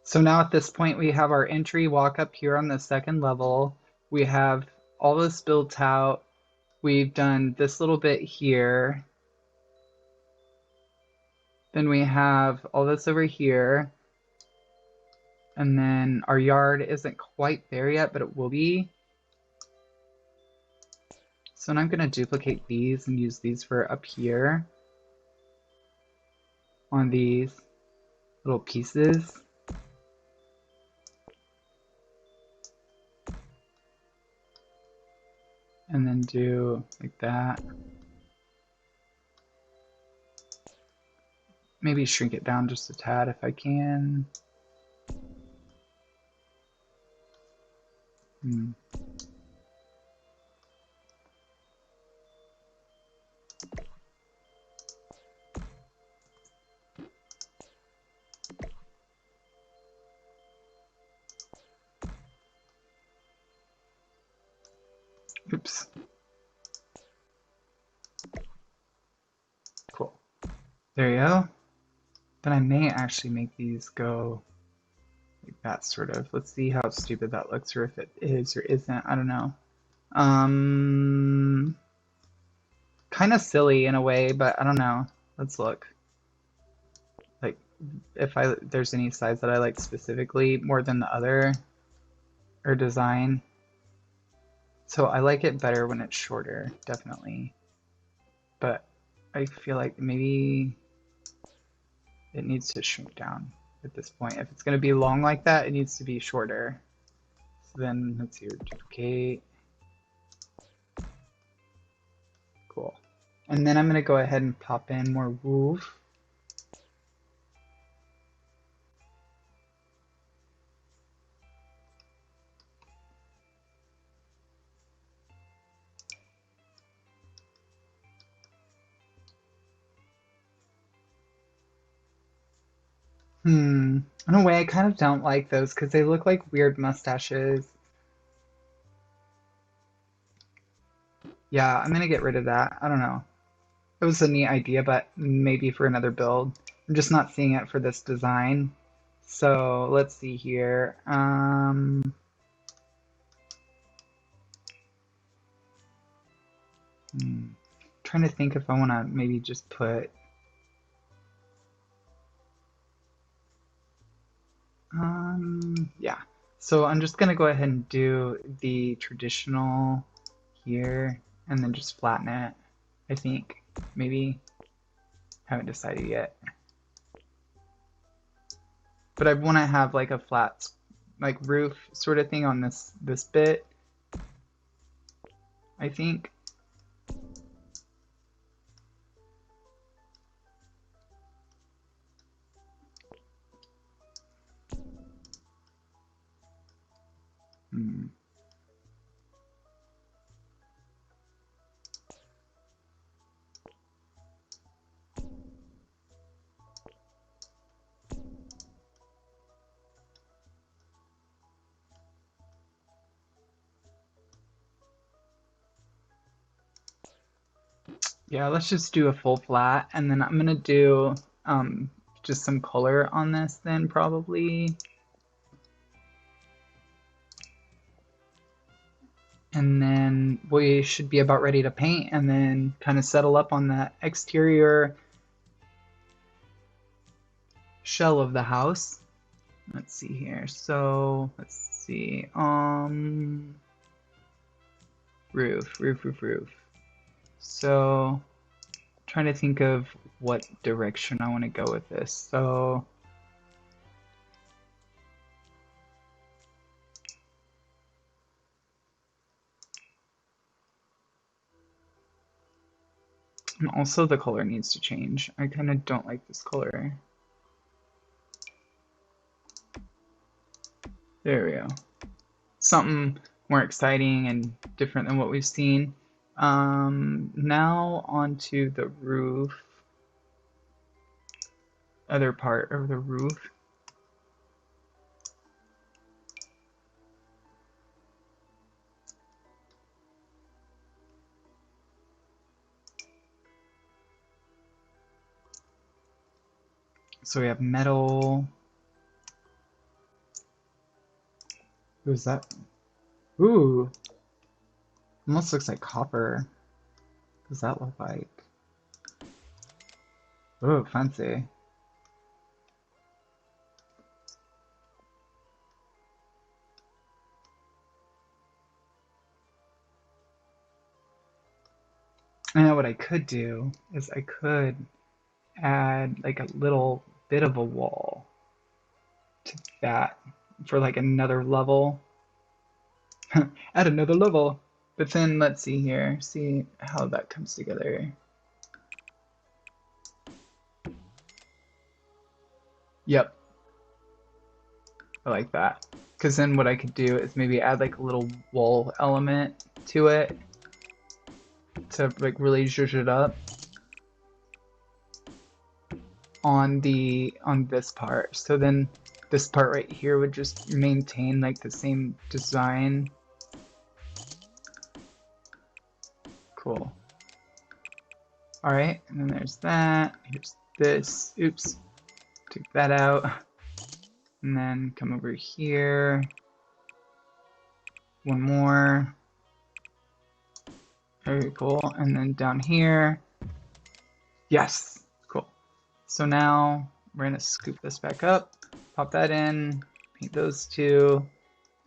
So now at this point, we have our entry walk up here on the second level. We have all this built out. We've done this little bit here. Then we have all this over here. And then our yard isn't quite there yet, but it will be. So now I'm going to duplicate these and use these for up here on these little pieces. And then do like that. Maybe shrink it down just a tad if I can. Oops. Cool. There you go. Then I may actually make these go like that sort of. Let's see how stupid that looks or if it is or isn't. I don't know. Kind of silly in a way, but I don't know. Let's look. Like if there's any sides that I like specifically more than the other or design. So I like it better when it's shorter, definitely. But I feel like maybe it needs to shrink down at this point. If it's going to be long like that, it needs to be shorter. So then let's see, duplicate. Cool. And then I'm going to go ahead and pop in more roof. In a way, I kind of don't like those because they look like weird mustaches. Yeah, I'm gonna get rid of that. I don't know. It was a neat idea, but maybe for another build. I'm just not seeing it for this design. So let's see here. Trying to think if I want to maybe just put yeah. So I'm just gonna go ahead and do the traditional here and then just flatten it. I think maybe haven't decided yet. But I want to have like a flat like roof sort of thing on this bit. I think. Yeah, let's just do a full flat, and then I'm gonna do just some color on this then probably. And then we should be about ready to paint and then kind of settle up on the exterior shell of the house. Let's see here. So let's see. Roof. So trying to think of what direction I want to go with this. So and also the color needs to change. I kind of don't like this color. There we go. Something more exciting and different than what we've seen. Now onto the roof. Other part of the roof. So we have metal. Who's that? Ooh, almost looks like copper. What does that look like? Ooh, fancy. I know what I could do is I could add like a little bit of a wall to that for like another level. Add another level. But then let's see here, see how that comes together. Yep, I like that. Because then what I could do is maybe add like a little wall element to it to like really zhuzh it up on this part. So then this part right here would just maintain like the same design. Cool. All right, and then there's that. Here's this. Oops, took that out. And then come over here. One more. Very cool. And then down here. Yes, cool. So now we're gonna scoop this back up, pop that in, paint those two,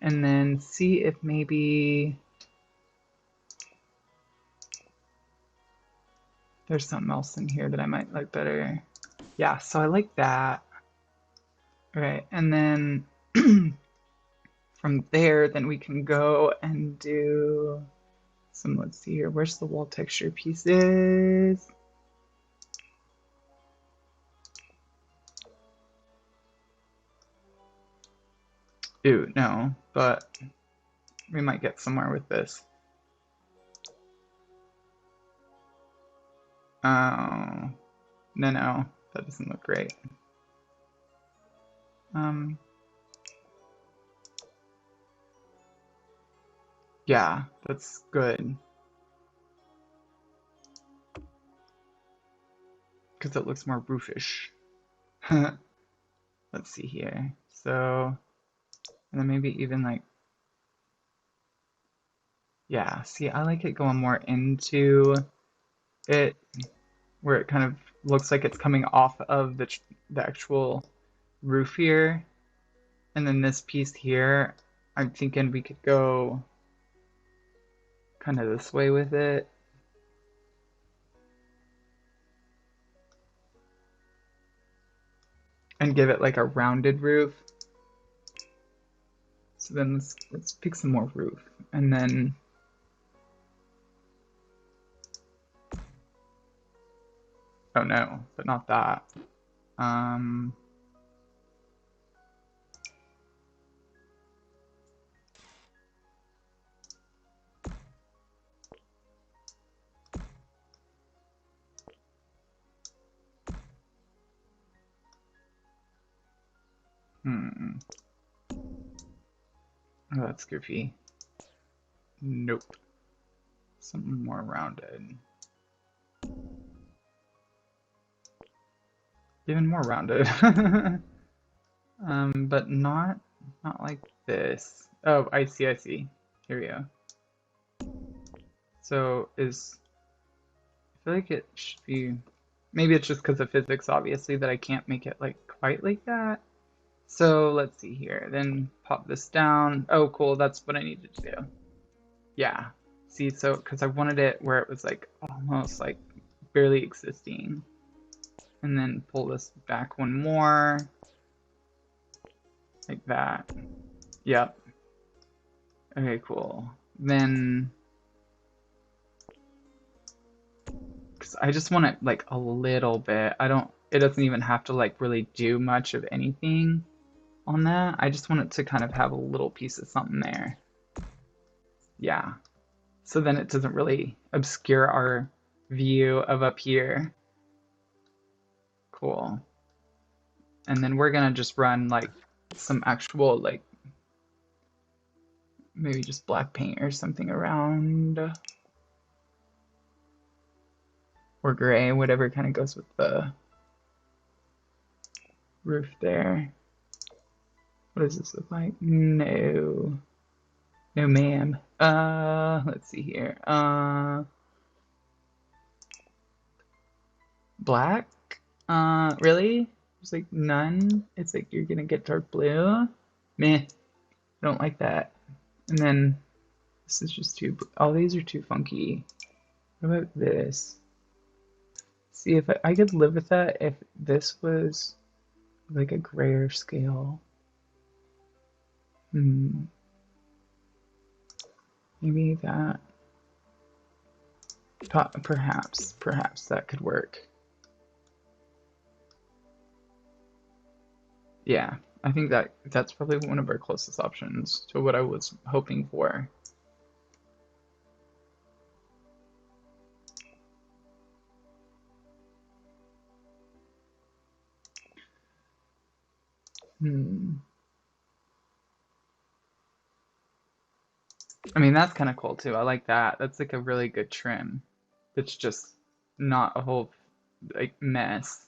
and then see if maybe there's something else in here that I might like better. Yeah, so I like that. All right, and then from there, then we can go and do some, let's see here, where's the wall texture pieces? Ooh, no, but we might get somewhere with this. Oh, no, that doesn't look great. Yeah, that's good. Because it looks more roofish. Let's see here. So, and then maybe even like, yeah, see, I like it going more into it, where it kind of looks like it's coming off of the actual roof here. And then this piece here, I'm thinking we could go kind of this way with it. And give it like a rounded roof. So then let's pick some more roof. And then oh no, but not that. Oh, that's goofy. Nope. Something more rounded. Even more rounded. But not like this. Oh, I see, I see. Here we go. So I feel like it should be, maybe it's just because of physics, obviously, that I can't make it like quite like that. So let's see here. Then pop this down. Oh, cool. That's what I needed to do. Yeah. See, so because I wanted it where it was like almost like barely existing. And then pull this back one more. Like that. Yep. Okay, cool. Then, because I just want it like a little bit. It doesn't even have to like really do much of anything on that. I just want it to kind of have a little piece of something there. Yeah. So then it doesn't really obscure our view of up here. Cool. And then we're gonna just run like some actual like maybe just black paint or something around, or gray, whatever kind of goes with the roof there. What does this look like? No, ma'am. Let's see here. Black? Really? There's like none? It's like you're gonna get dark blue? Meh, I don't like that. And then this is just too, all these are too funky. What about this? See, if I could live with that if this was like a grayer scale. Maybe that. Perhaps that could work. Yeah, I think that's probably one of our closest options to what I was hoping for. I mean, that's kind of cool too. I like that. That's like a really good trim. It's just not a whole like mess.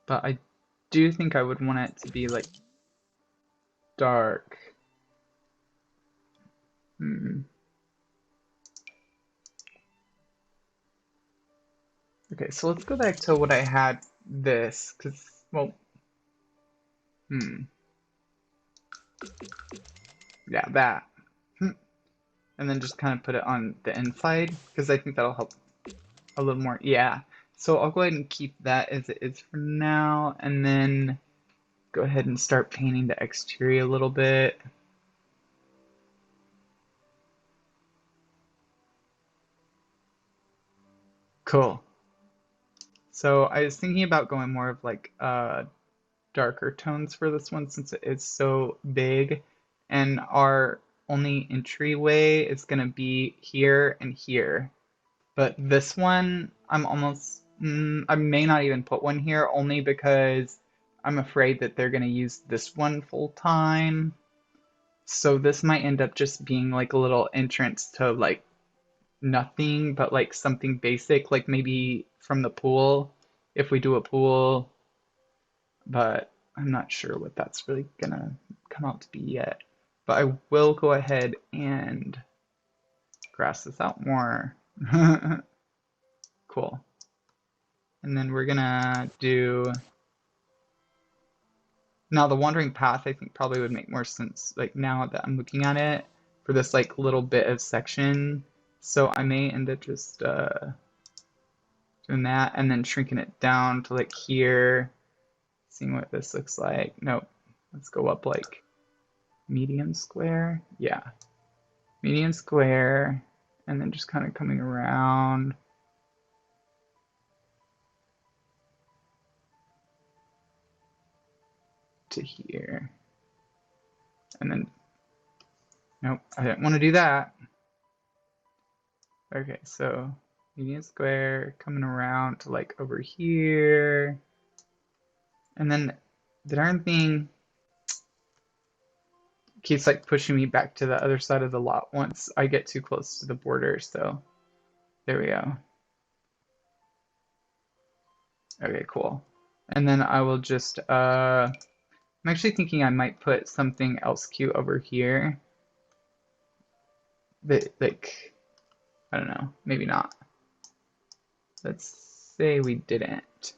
But I do think I would want it to be like dark. Okay, so let's go back to what I had this, because, well, Hmm. Yeah, that. Hmm. And then just kind of put it on the inside, because I think that'll help a little more. Yeah. So I'll go ahead and keep that as it is for now, and then go ahead and start painting the exterior a little bit. Cool. So I was thinking about going more of like darker tones for this one since it is so big, and our only entryway is gonna be here and here. But this one, I'm almost, I may not even put one here only because I'm afraid that they're gonna use this one full time. So this might end up just being like a little entrance to like nothing but like something basic, like maybe from the pool, if we do a pool, but I'm not sure what that's really gonna come out to be yet. But I will go ahead and grass this out more. Cool. And then we're gonna do, now the wandering path I think probably would make more sense like now that I'm looking at it for this like little bit of section. So I may end up just doing that and then shrinking it down to like here, seeing what this looks like. Nope, let's go up like medium square. Yeah, medium square, and then just kind of coming around. To here. And then, nope, I didn't want to do that. Okay, so medium square coming around to like over here. And then the darn thing keeps like pushing me back to the other side of the lot once I get too close to the border. So there we go. Okay, cool. And then I will just, I'm actually thinking I might put something else cute over here. That, like, I don't know, maybe not. Let's say we didn't.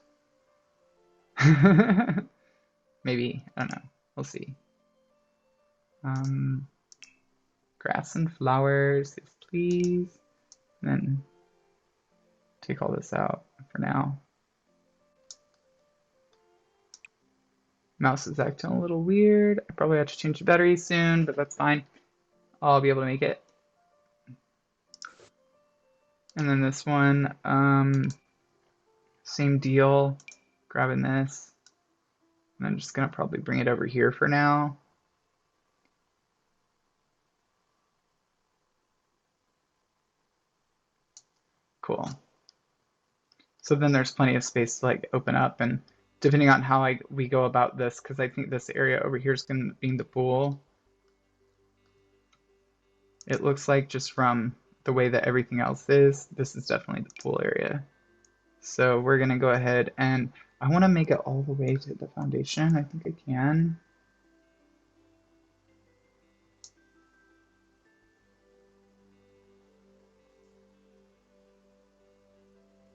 Maybe, I don't know, we'll see. Grass and flowers, yes please. And then take all this out for now. Mouse is acting a little weird. I probably have to change the battery soon, but that's fine. I'll be able to make it. And then this one, same deal. Grabbing this. And I'm just gonna probably bring it over here for now. Cool. So then there's plenty of space to like open up, and depending on how we go about this, because I think this area over here is going to be the pool. It looks like just from the way that everything else is, this is definitely the pool area. So we're going to go ahead and I want to make it all the way to the foundation. I think I can.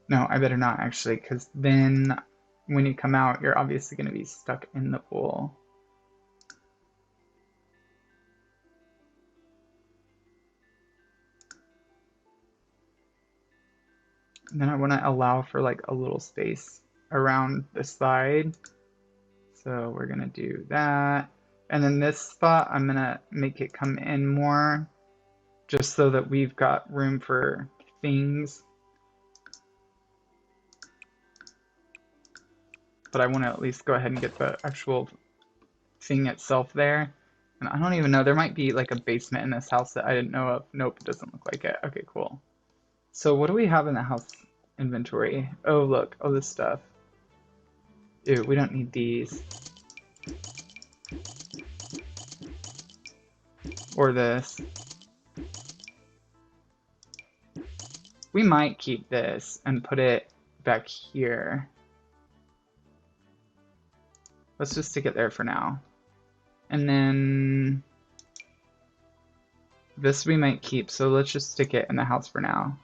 No, I better not actually, because then when you come out, you're obviously going to be stuck in the pool. And then I want to allow for like a little space around the side. So we're going to do that. And then this spot, I'm going to make it come in more just so that we've got room for things. But I want to at least go ahead and get the actual thing itself there. And I don't even know, there might be like a basement in this house that I didn't know of. Nope, it doesn't look like it. Okay, cool. So what do we have in the house inventory? Oh, look, all this stuff. Ew, we don't need these. Or this. We might keep this and put it back here. Let's just stick it there for now. And then this we might keep, so let's just stick it in the house for now.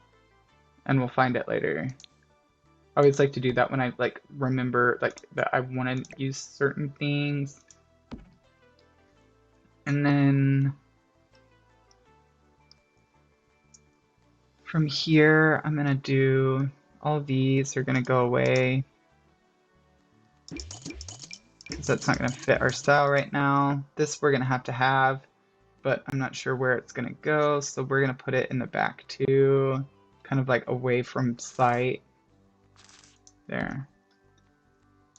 And we'll find it later. I always like to do that when I like remember like that I want to use certain things. And then from here, I'm gonna do all these are gonna go away because that's not gonna fit our style right now. This we're gonna have, but I'm not sure where it's gonna go, so we're gonna put it in the back too, kind of like away from sight. There.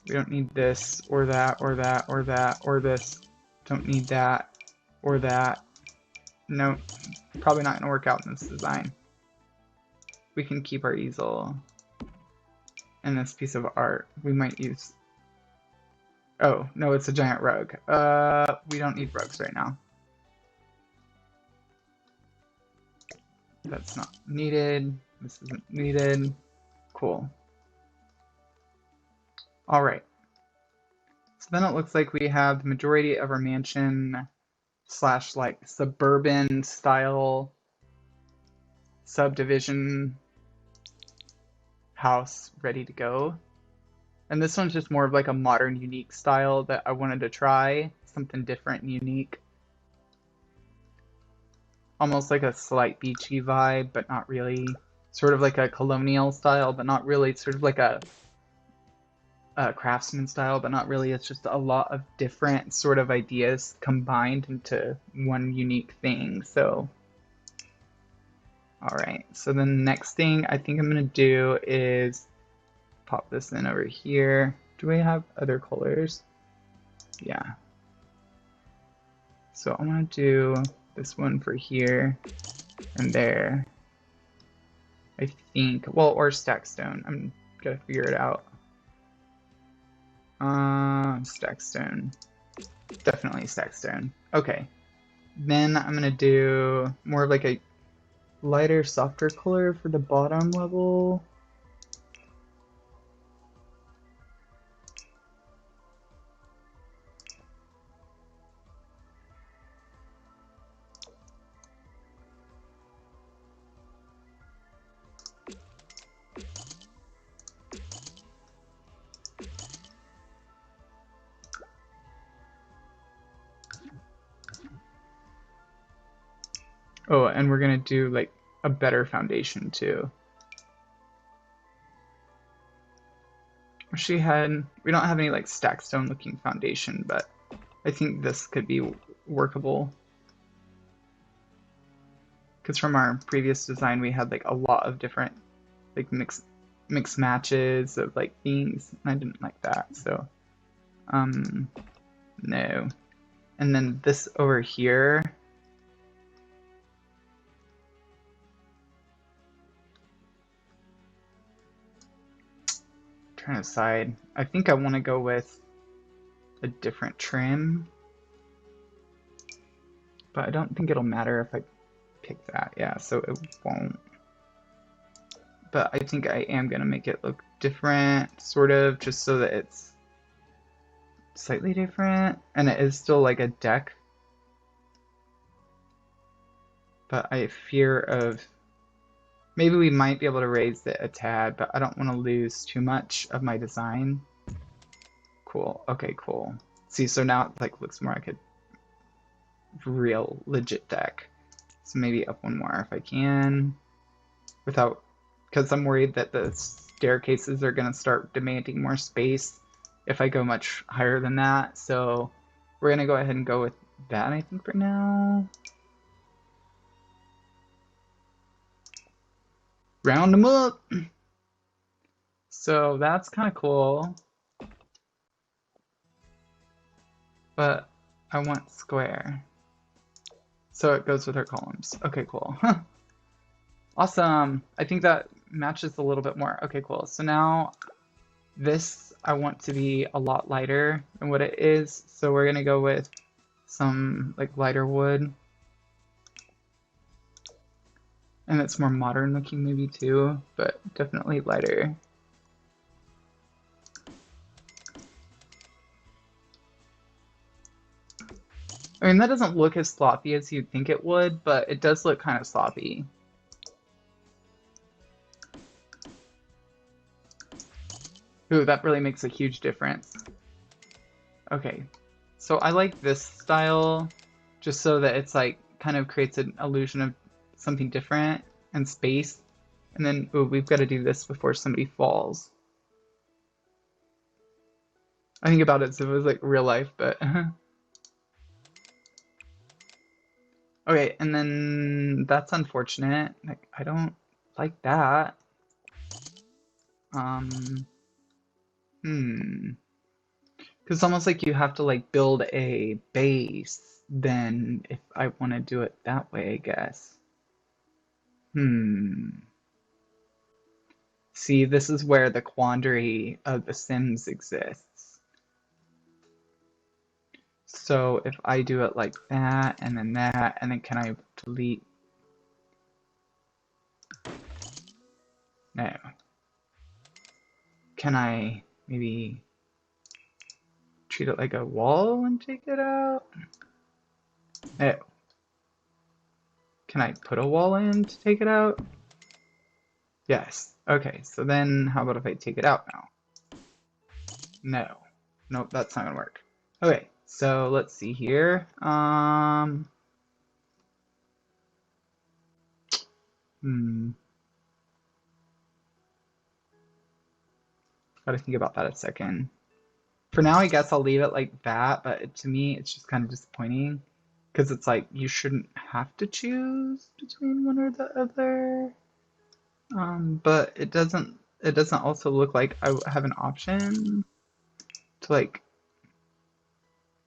We don't need this or that or that or that or this. Don't need that or that. No, probably not gonna work out in this design. We can keep our easel and this piece of art. We might use... Oh, no, it's a giant rug. We don't need rugs right now. That's not needed. This isn't needed. Cool. All right. So then it looks like we have the majority of our mansion slash like suburban style subdivision house ready to go. And this one's just more of like a modern, unique style that I wanted to try. Something different and unique. Almost like a slight beachy vibe, but not really. Sort of like a colonial style, but not really. Sort of like a craftsman style, but not really. It's just a lot of different sort of ideas combined into one unique thing. So, all right. So the next thing I think I'm gonna do is pop this in over here. Do we have other colors? Yeah. So I'm gonna do this one for here and there. I think, well, or stack stone. I'm gonna figure it out. Stack stone. Definitely stack stone. Okay. Then I'm gonna do more of like a lighter, softer color for the bottom level. Oh, and we're gonna do like a better foundation too. We don't have any like stack stone looking foundation, but I think this could be workable. Because from our previous design, we had like a lot of different like mix matches of like things, and I didn't like that, so no. And then this over here, trying to decide. I think I want to go with a different trim, but I don't think it'll matter if I pick that. Yeah, so it won't. But I think I am gonna make it look different, sort of, just so that it's slightly different, and it is still like a deck. But I fear of maybe we might be able to raise it a tad, but I don't want to lose too much of my design. Cool. Okay, cool. See, so now it like looks more like a real legit deck. So maybe up one more if I can, without, because I'm worried that the staircases are gonna start demanding more space if I go much higher than that. So we're gonna go ahead and go with that, I think, for now. Round them up. So that's kind of cool. But I want square. So it goes with our columns. Okay, cool. Awesome. I think that matches a little bit more. Okay, cool. So now this I want to be a lot lighter than what it is. So we're gonna go with some like lighter wood. And it's more modern looking maybe too, but definitely lighter. I mean, that doesn't look as sloppy as you'd think it would, but it does look kind of sloppy. Ooh, that really makes a huge difference. Okay, so I like this style just so that it's like kind of creates an illusion of something different and space. And then, ooh, we've got to do this before somebody falls. I think about it as if it was like real life, but okay, and then that's unfortunate. Like, I don't like that. Um, hmm. Because it's almost like you have to like build a base then if I want to do it that way, I guess. Hmm. See, this is where the quandary of The Sims exists. So if I do it like that, and then can I delete? No. Can I maybe treat it like a wall and take it out? No. Can I put a wall in to take it out? Yes. Okay, so then how about if I take it out now? No. Nope, that's not gonna work. Okay, so let's see here. Hmm. Gotta think about that a second. For now, I guess I'll leave it like that, but to me, it's just kind of disappointing because it's like you shouldn't have to choose between one or the other. But it doesn't also look like I have an option to like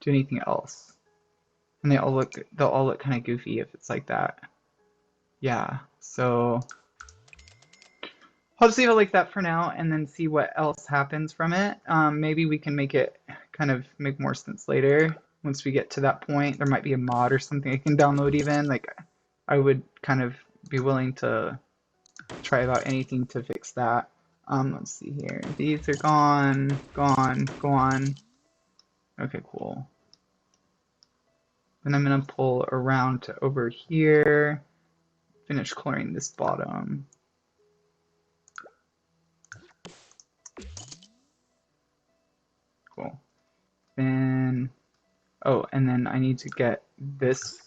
do anything else. And they'll all look kind of goofy if it's like that. Yeah, so I'll just leave it like that for now and then see what else happens from it. Maybe we can make it kind of make more sense later. Once we get to that point, there might be a mod or something I can download even. Like, I would kind of be willing to try about anything to fix that. Let's see here. These are gone, gone, gone. Okay, cool. Then I'm gonna pull around to over here, finish clearing this bottom. Cool. Then, oh, and then I need to get this,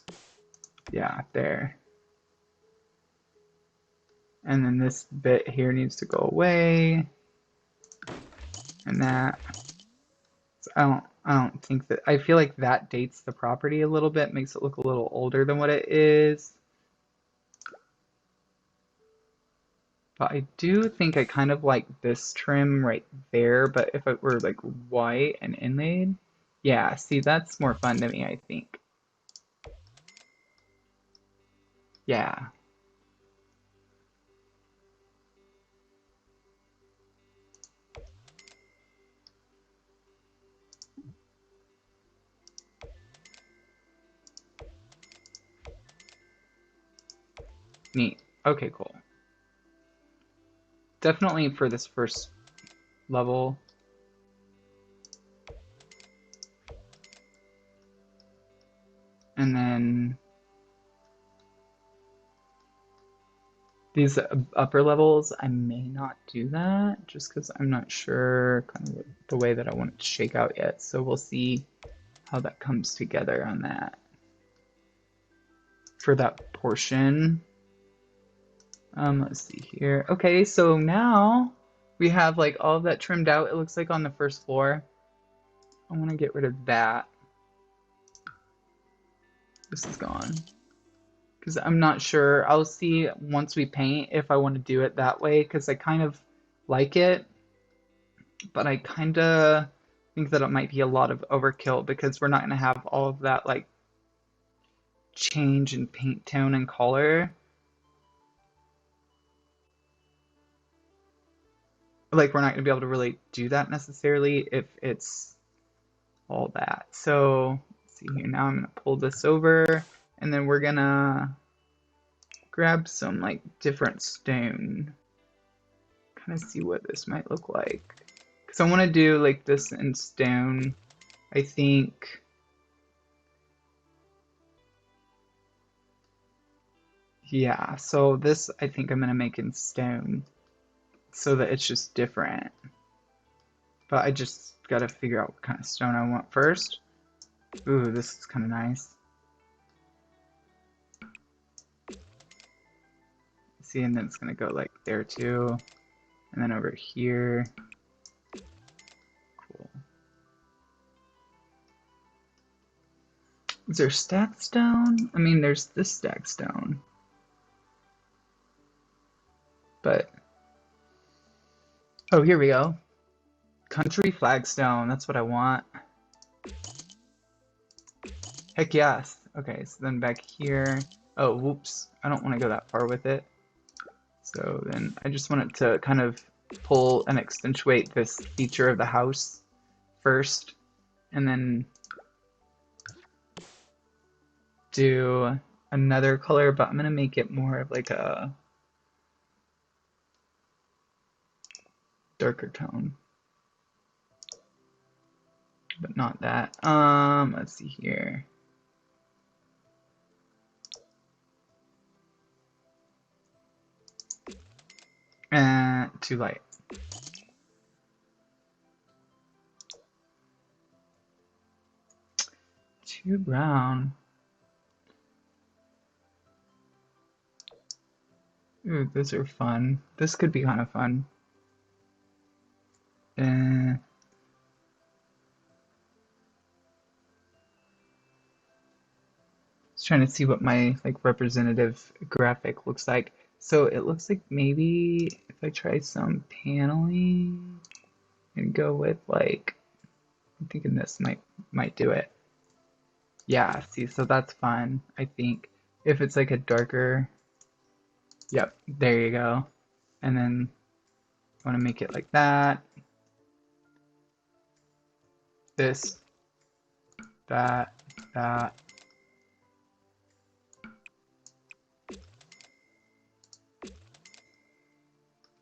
yeah, there. And then this bit here needs to go away. And that. So I don't think that, I feel like that dates the property a little bit, makes it look a little older than what it is. But I do think I kind of like this trim right there, but if it were like white and inlaid, yeah, see, that's more fun to me, I think. Yeah. Neat. Okay, cool. Definitely for this first level. And then these upper levels, I may not do that just because I'm not sure kind of the way that I want it to shake out yet. So we'll see how that comes together on that. For that portion. Let's see here. Okay, so now we have like all of that trimmed out, it looks like on the first floor. I want to get rid of that. This is gone. Because I'm not sure. I'll see once we paint if I want to do it that way, because I kind of like it, but I kind of think that it might be a lot of overkill because we're not going to have all of that like change in paint tone and color. Like, we're not going to be able to really do that necessarily if it's all that. So let's see here. Now I'm going to pull this over, and then we're going to grab some like different stone. Kind of see what this might look like. Because I want to do like this in stone. I think. Yeah, so this I think I'm going to make in stone so that it's just different. But I just got to figure out what kind of stone I want first. Ooh, this is kind of nice. See, and then it's gonna go like there too. And then over here. Cool. Is there stacked stone? I mean, there's this stacked stone. But, oh, here we go. Country flagstone, that's what I want. Heck yes. Okay, so then back here. Oh, whoops. I don't want to go that far with it. So then I just want it to kind of pull and accentuate this feature of the house first. And then do another color, but I'm going to make it more of like a darker tone. But not that. Let's see here. Too light. Too brown. Ooh, those are fun. This could be kind of fun. Just trying to see what my like representative graphic looks like. So it looks like maybe if I try some paneling and go with like, I'm thinking this might do it. Yeah, see, so that's fun, I think. If it's like a darker, yep, there you go. And then I want to make it like that. This, that.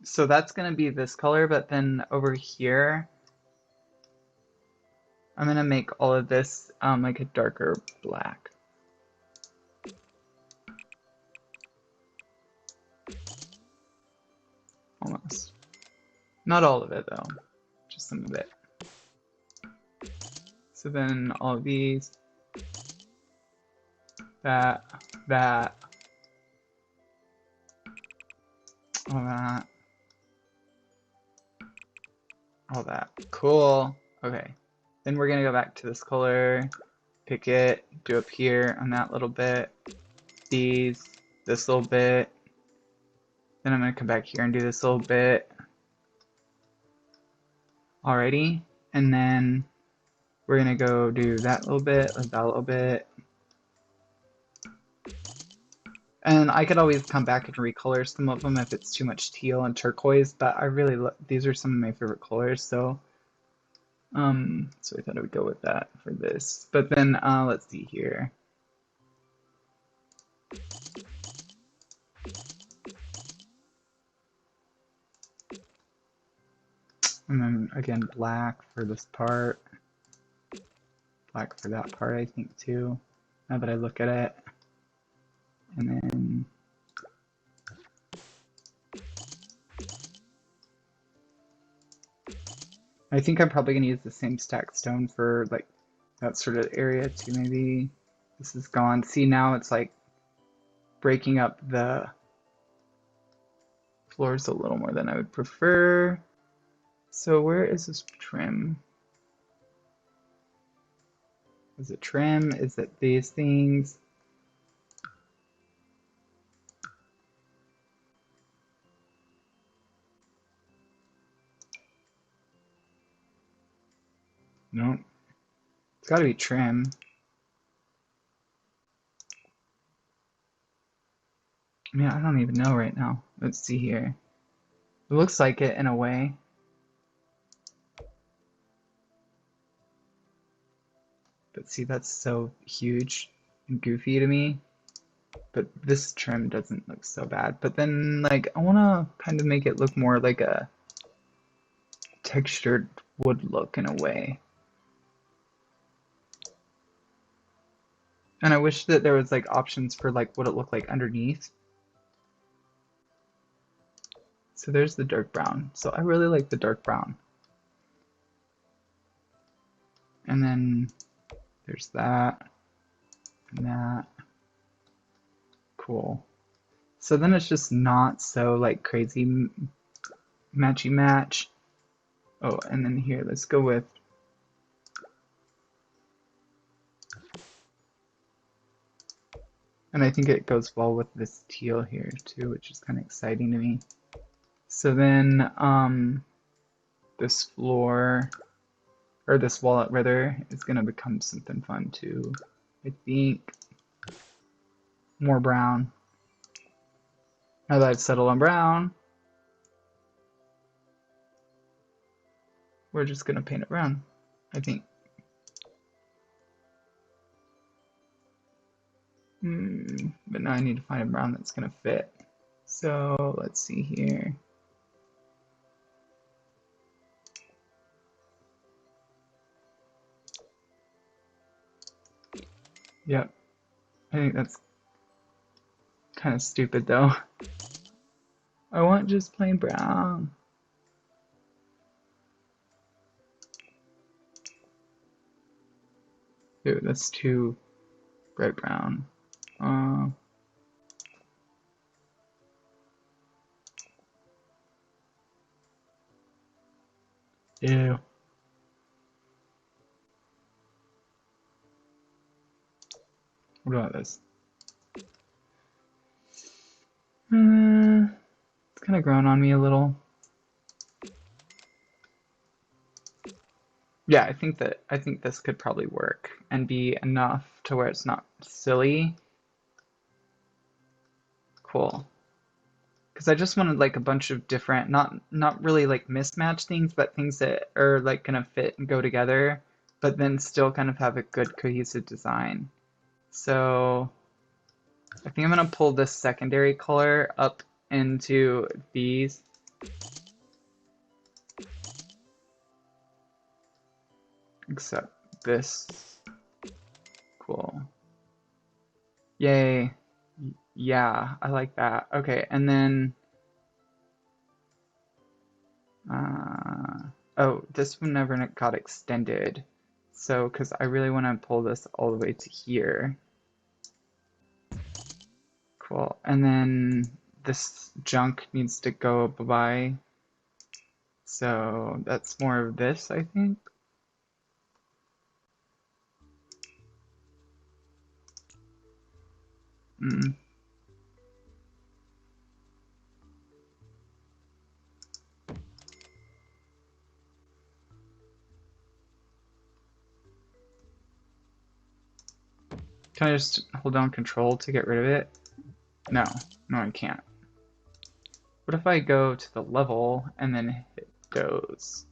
So that's going to be this color, but then over here, I'm going to make all of this like a darker black. Almost. Not all of it though, just some of it. So then all of these, that, all that, all that. Cool. Okay. Then we're gonna go back to this color, pick it, do up here on that little bit, these, this little bit. Then I'm gonna come back here and do this little bit. Alrighty. And then we're gonna go do that little bit, like that little bit. And I could always come back and recolor some of them if it's too much teal and turquoise, but I really these are some of my favorite colors, so so I thought I would go with that for this. But then let's see here. And then again black for this part. Black for that part, I think too, now that I look at it. And then I think I'm probably going to use the same stacked stone for like that sort of area too. Maybe this is gone. See, now it's like breaking up the floors a little more than I would prefer. So where is this trim? Is it trim? Is it these things? No, it's got to be trim. I mean, I don't even know right now. Let's see here. It looks like it in a way. But see, that's so huge and goofy to me. But this trim doesn't look so bad. But then, like, I want to kind of make it look more like a textured wood look in a way. And I wish that there was like options for like what it looked like underneath. So there's the dark brown. So I really like the dark brown. And then there's that and that. Cool. So then it's just not so like crazy matchy match. Oh, and then here, let's go with, and I think it goes well with this teal here too, which is kind of exciting to me. So then this floor, or this wall rather, is gonna become something fun too. I think more brown. Now that I've settled on brown, we're just gonna paint it brown, I think. But now I need to find a brown that's gonna fit. So let's see here. Yep, I think that's kind of stupid though. I want just plain brown. Dude, that's too bright brown. Ew. What about this? It's kind of grown on me a little. Yeah, I think this could probably work and be enough to where it's not silly. Cool. Because I just wanted like a bunch of different, not really like mismatched things, but things that are like gonna fit and go together, but then still kind of have a good cohesive design. So I think I'm gonna pull this secondary color up into these. Except this. Cool. Yay. Yeah, I like that. Okay, and then oh, this one never got extended. So, because I really want to pull this all the way to here. Cool. And then this junk needs to go bye-bye. So that's more of this, I think. Can I just hold down Control to get rid of it? No, no I can't. What if I go to the level and then hit those?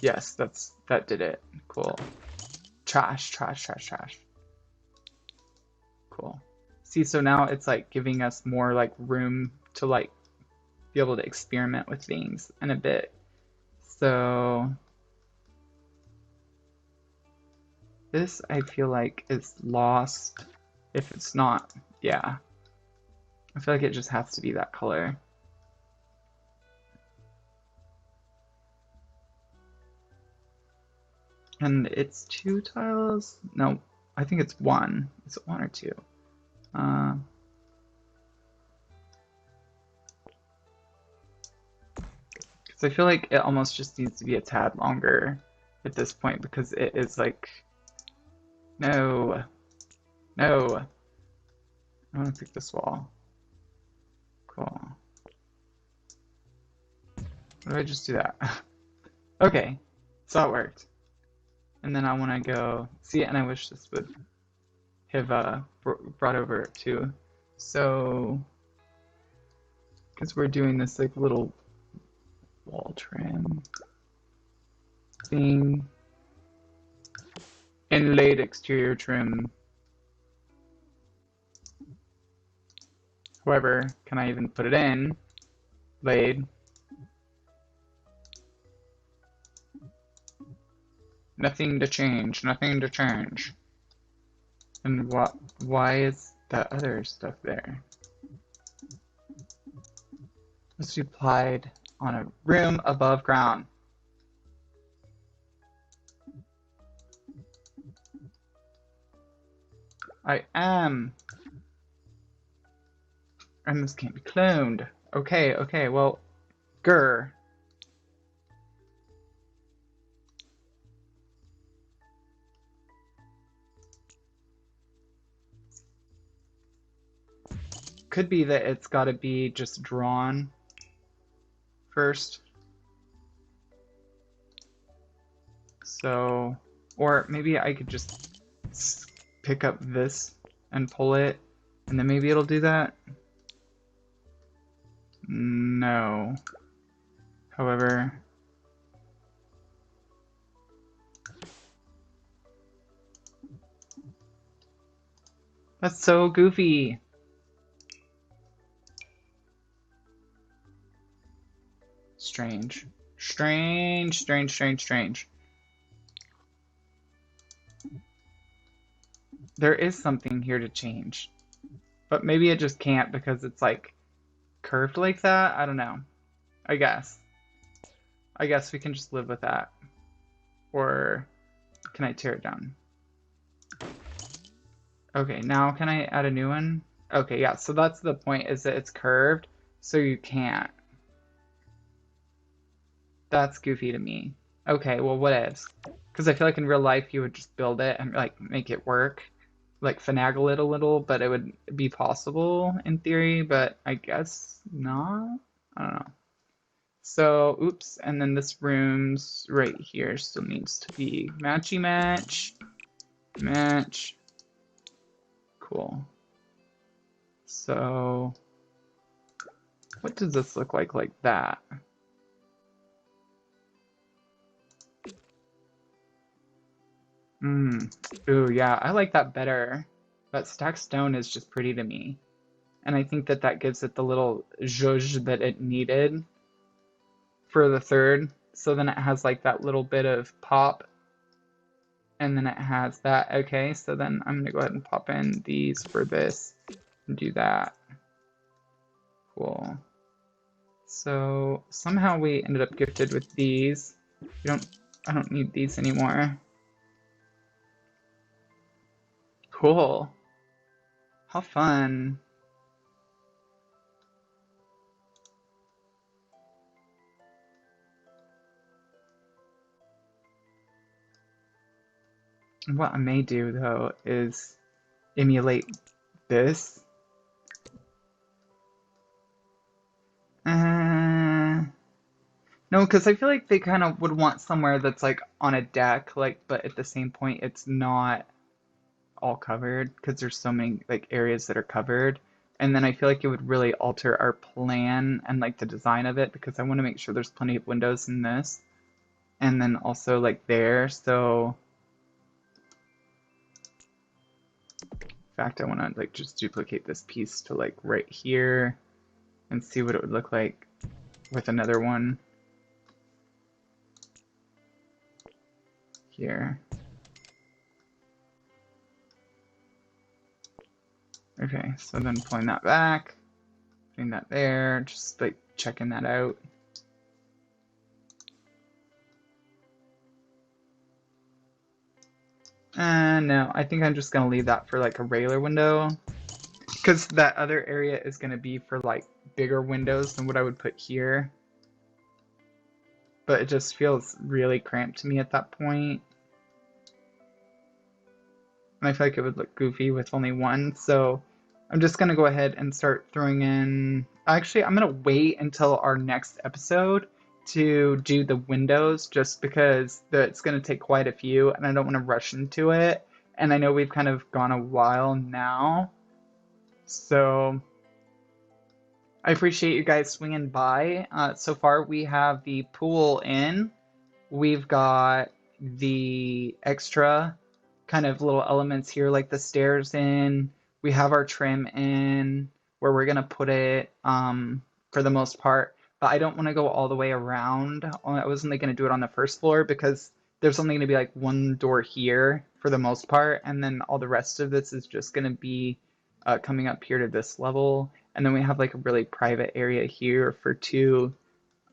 Yes, that did it. Cool. Trash, trash, trash, trash. Cool. See, so now it's like giving us more like room to like be able to experiment with things in a bit. So this I feel like is lost if it's not. Yeah. I feel like it just has to be that color. And it's 2 tiles? No, I think it's 1. Is it 1 or 2? Because I feel like it almost just needs to be a tad longer at this point because it is like, no, no. I want to pick this wall. Cool. What do I just do that? Okay, so it worked. And then I want to go see it, and I wish this would have brought over too. So, because we're doing this like little wall trim thing, inlaid exterior trim. However, can I even put it in? Laid. Nothing to change, nothing to change. And why is that other stuff there? Must be applied on a room above ground. I am. And this can't be cloned. Okay, okay, well, grr. Could be that it's got to be just drawn first. So, or maybe I could just pick up this and pull it, and then maybe it'll do that. No. However, that's so goofy. Strange. Strange, strange, strange, strange. There is something here to change. But maybe it just can't because it's like curved like that. I don't know. I guess. I guess we can just live with that. Or can I tear it down? Okay, now can I add a new one? Okay, yeah, so that's the point, is that it's curved, so you can't. That's goofy to me. Okay, well, what ifs? Because I feel like in real life you would just build it and like make it work, like finagle it a little, but it would be possible in theory, but I guess not. I don't know. So, oops, and then this room's right here still needs to be matchy match, match. Cool. So, what does this look like that? Ooh, yeah, I like that better. That stacked stone is just pretty to me. And I think that that gives it the little zhuzh that it needed for the third. So then it has like that little bit of pop. And then it has that. Okay, so then I'm going to go ahead and pop in these for this and do that. Cool. So somehow we ended up gifted with these. I don't need these anymore. Cool. How fun. What I may do though is emulate this. No, because I feel like they kind of would want somewhere that's like on a deck, like, but at the same point it's not all covered because there's so many like areas that are covered. And then I feel like it would really alter our plan and like the design of it because I want to make sure there's plenty of windows in this. And then also like there, so in fact I want to like just duplicate this piece to like right here and see what it would look like with another one here. Okay, so then pulling that back, putting that there, just like checking that out. No, I think I'm just gonna leave that for like a regular window because that other area is gonna be for like bigger windows than what I would put here. But it just feels really cramped to me at that point. And I feel like it would look goofy with only one, so I'm just gonna go ahead and start throwing in. Actually, I'm gonna wait until our next episode to do the windows just because it's gonna take quite a few and I don't want to rush into it. And I know we've kind of gone a while now, so I appreciate you guys swinging by. So far, we have the pool in. We've got the extra kind of little elements here, like the stairs in. We have our trim in where we're going to put it for the most part. But I don't want to go all the way around. I was only going to do it on the first floor because there's only going to be like one door here for the most part. And then all the rest of this is just going to be coming up here to this level. And then we have like a really private area here for two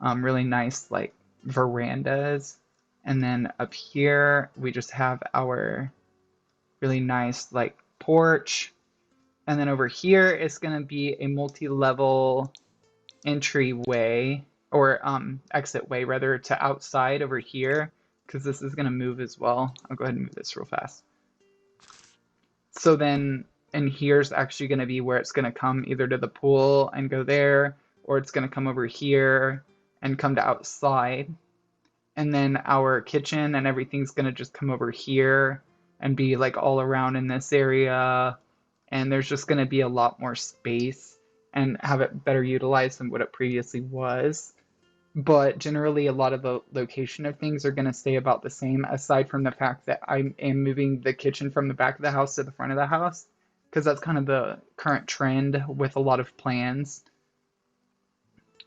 really nice like verandas. And then up here we just have our really nice like porch. And then over here is going to be a multi-level entryway, or exit way rather, to outside over here, because this is going to move as well. I'll go ahead and move this real fast. So then, and here's actually going to be where it's going to come either to the pool and go there, or it's going to come over here and come to outside. And then our kitchen and everything's going to just come over here and be like all around in this area. And there's just going to be a lot more space and have it better utilized than what it previously was. But generally, a lot of the location of things are going to stay about the same, aside from the fact that I am moving the kitchen from the back of the house to the front of the house, because that's kind of the current trend with a lot of plans.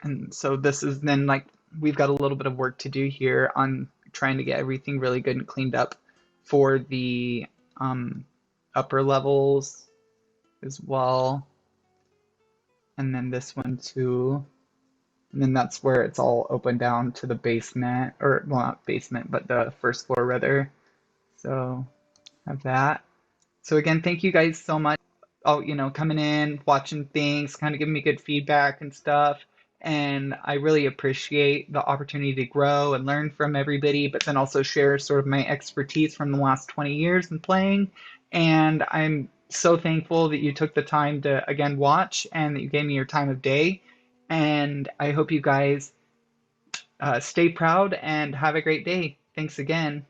And so this is then like, we've got a little bit of work to do here on trying to get everything really good and cleaned up for the upper levels as well. And then this one too. And then that's where it's all open down to the basement, or well, not basement, but the first floor rather. So have that. So again, thank you guys so much. Oh, coming in, watching things, kind of giving me good feedback and stuff. And I really appreciate the opportunity to grow and learn from everybody, but then also share sort of my expertise from the last 20 years in playing. And I'm so thankful that you took the time to, again, watch and that you gave me your time of day. And I hope you guys stay proud and have a great day. Thanks again.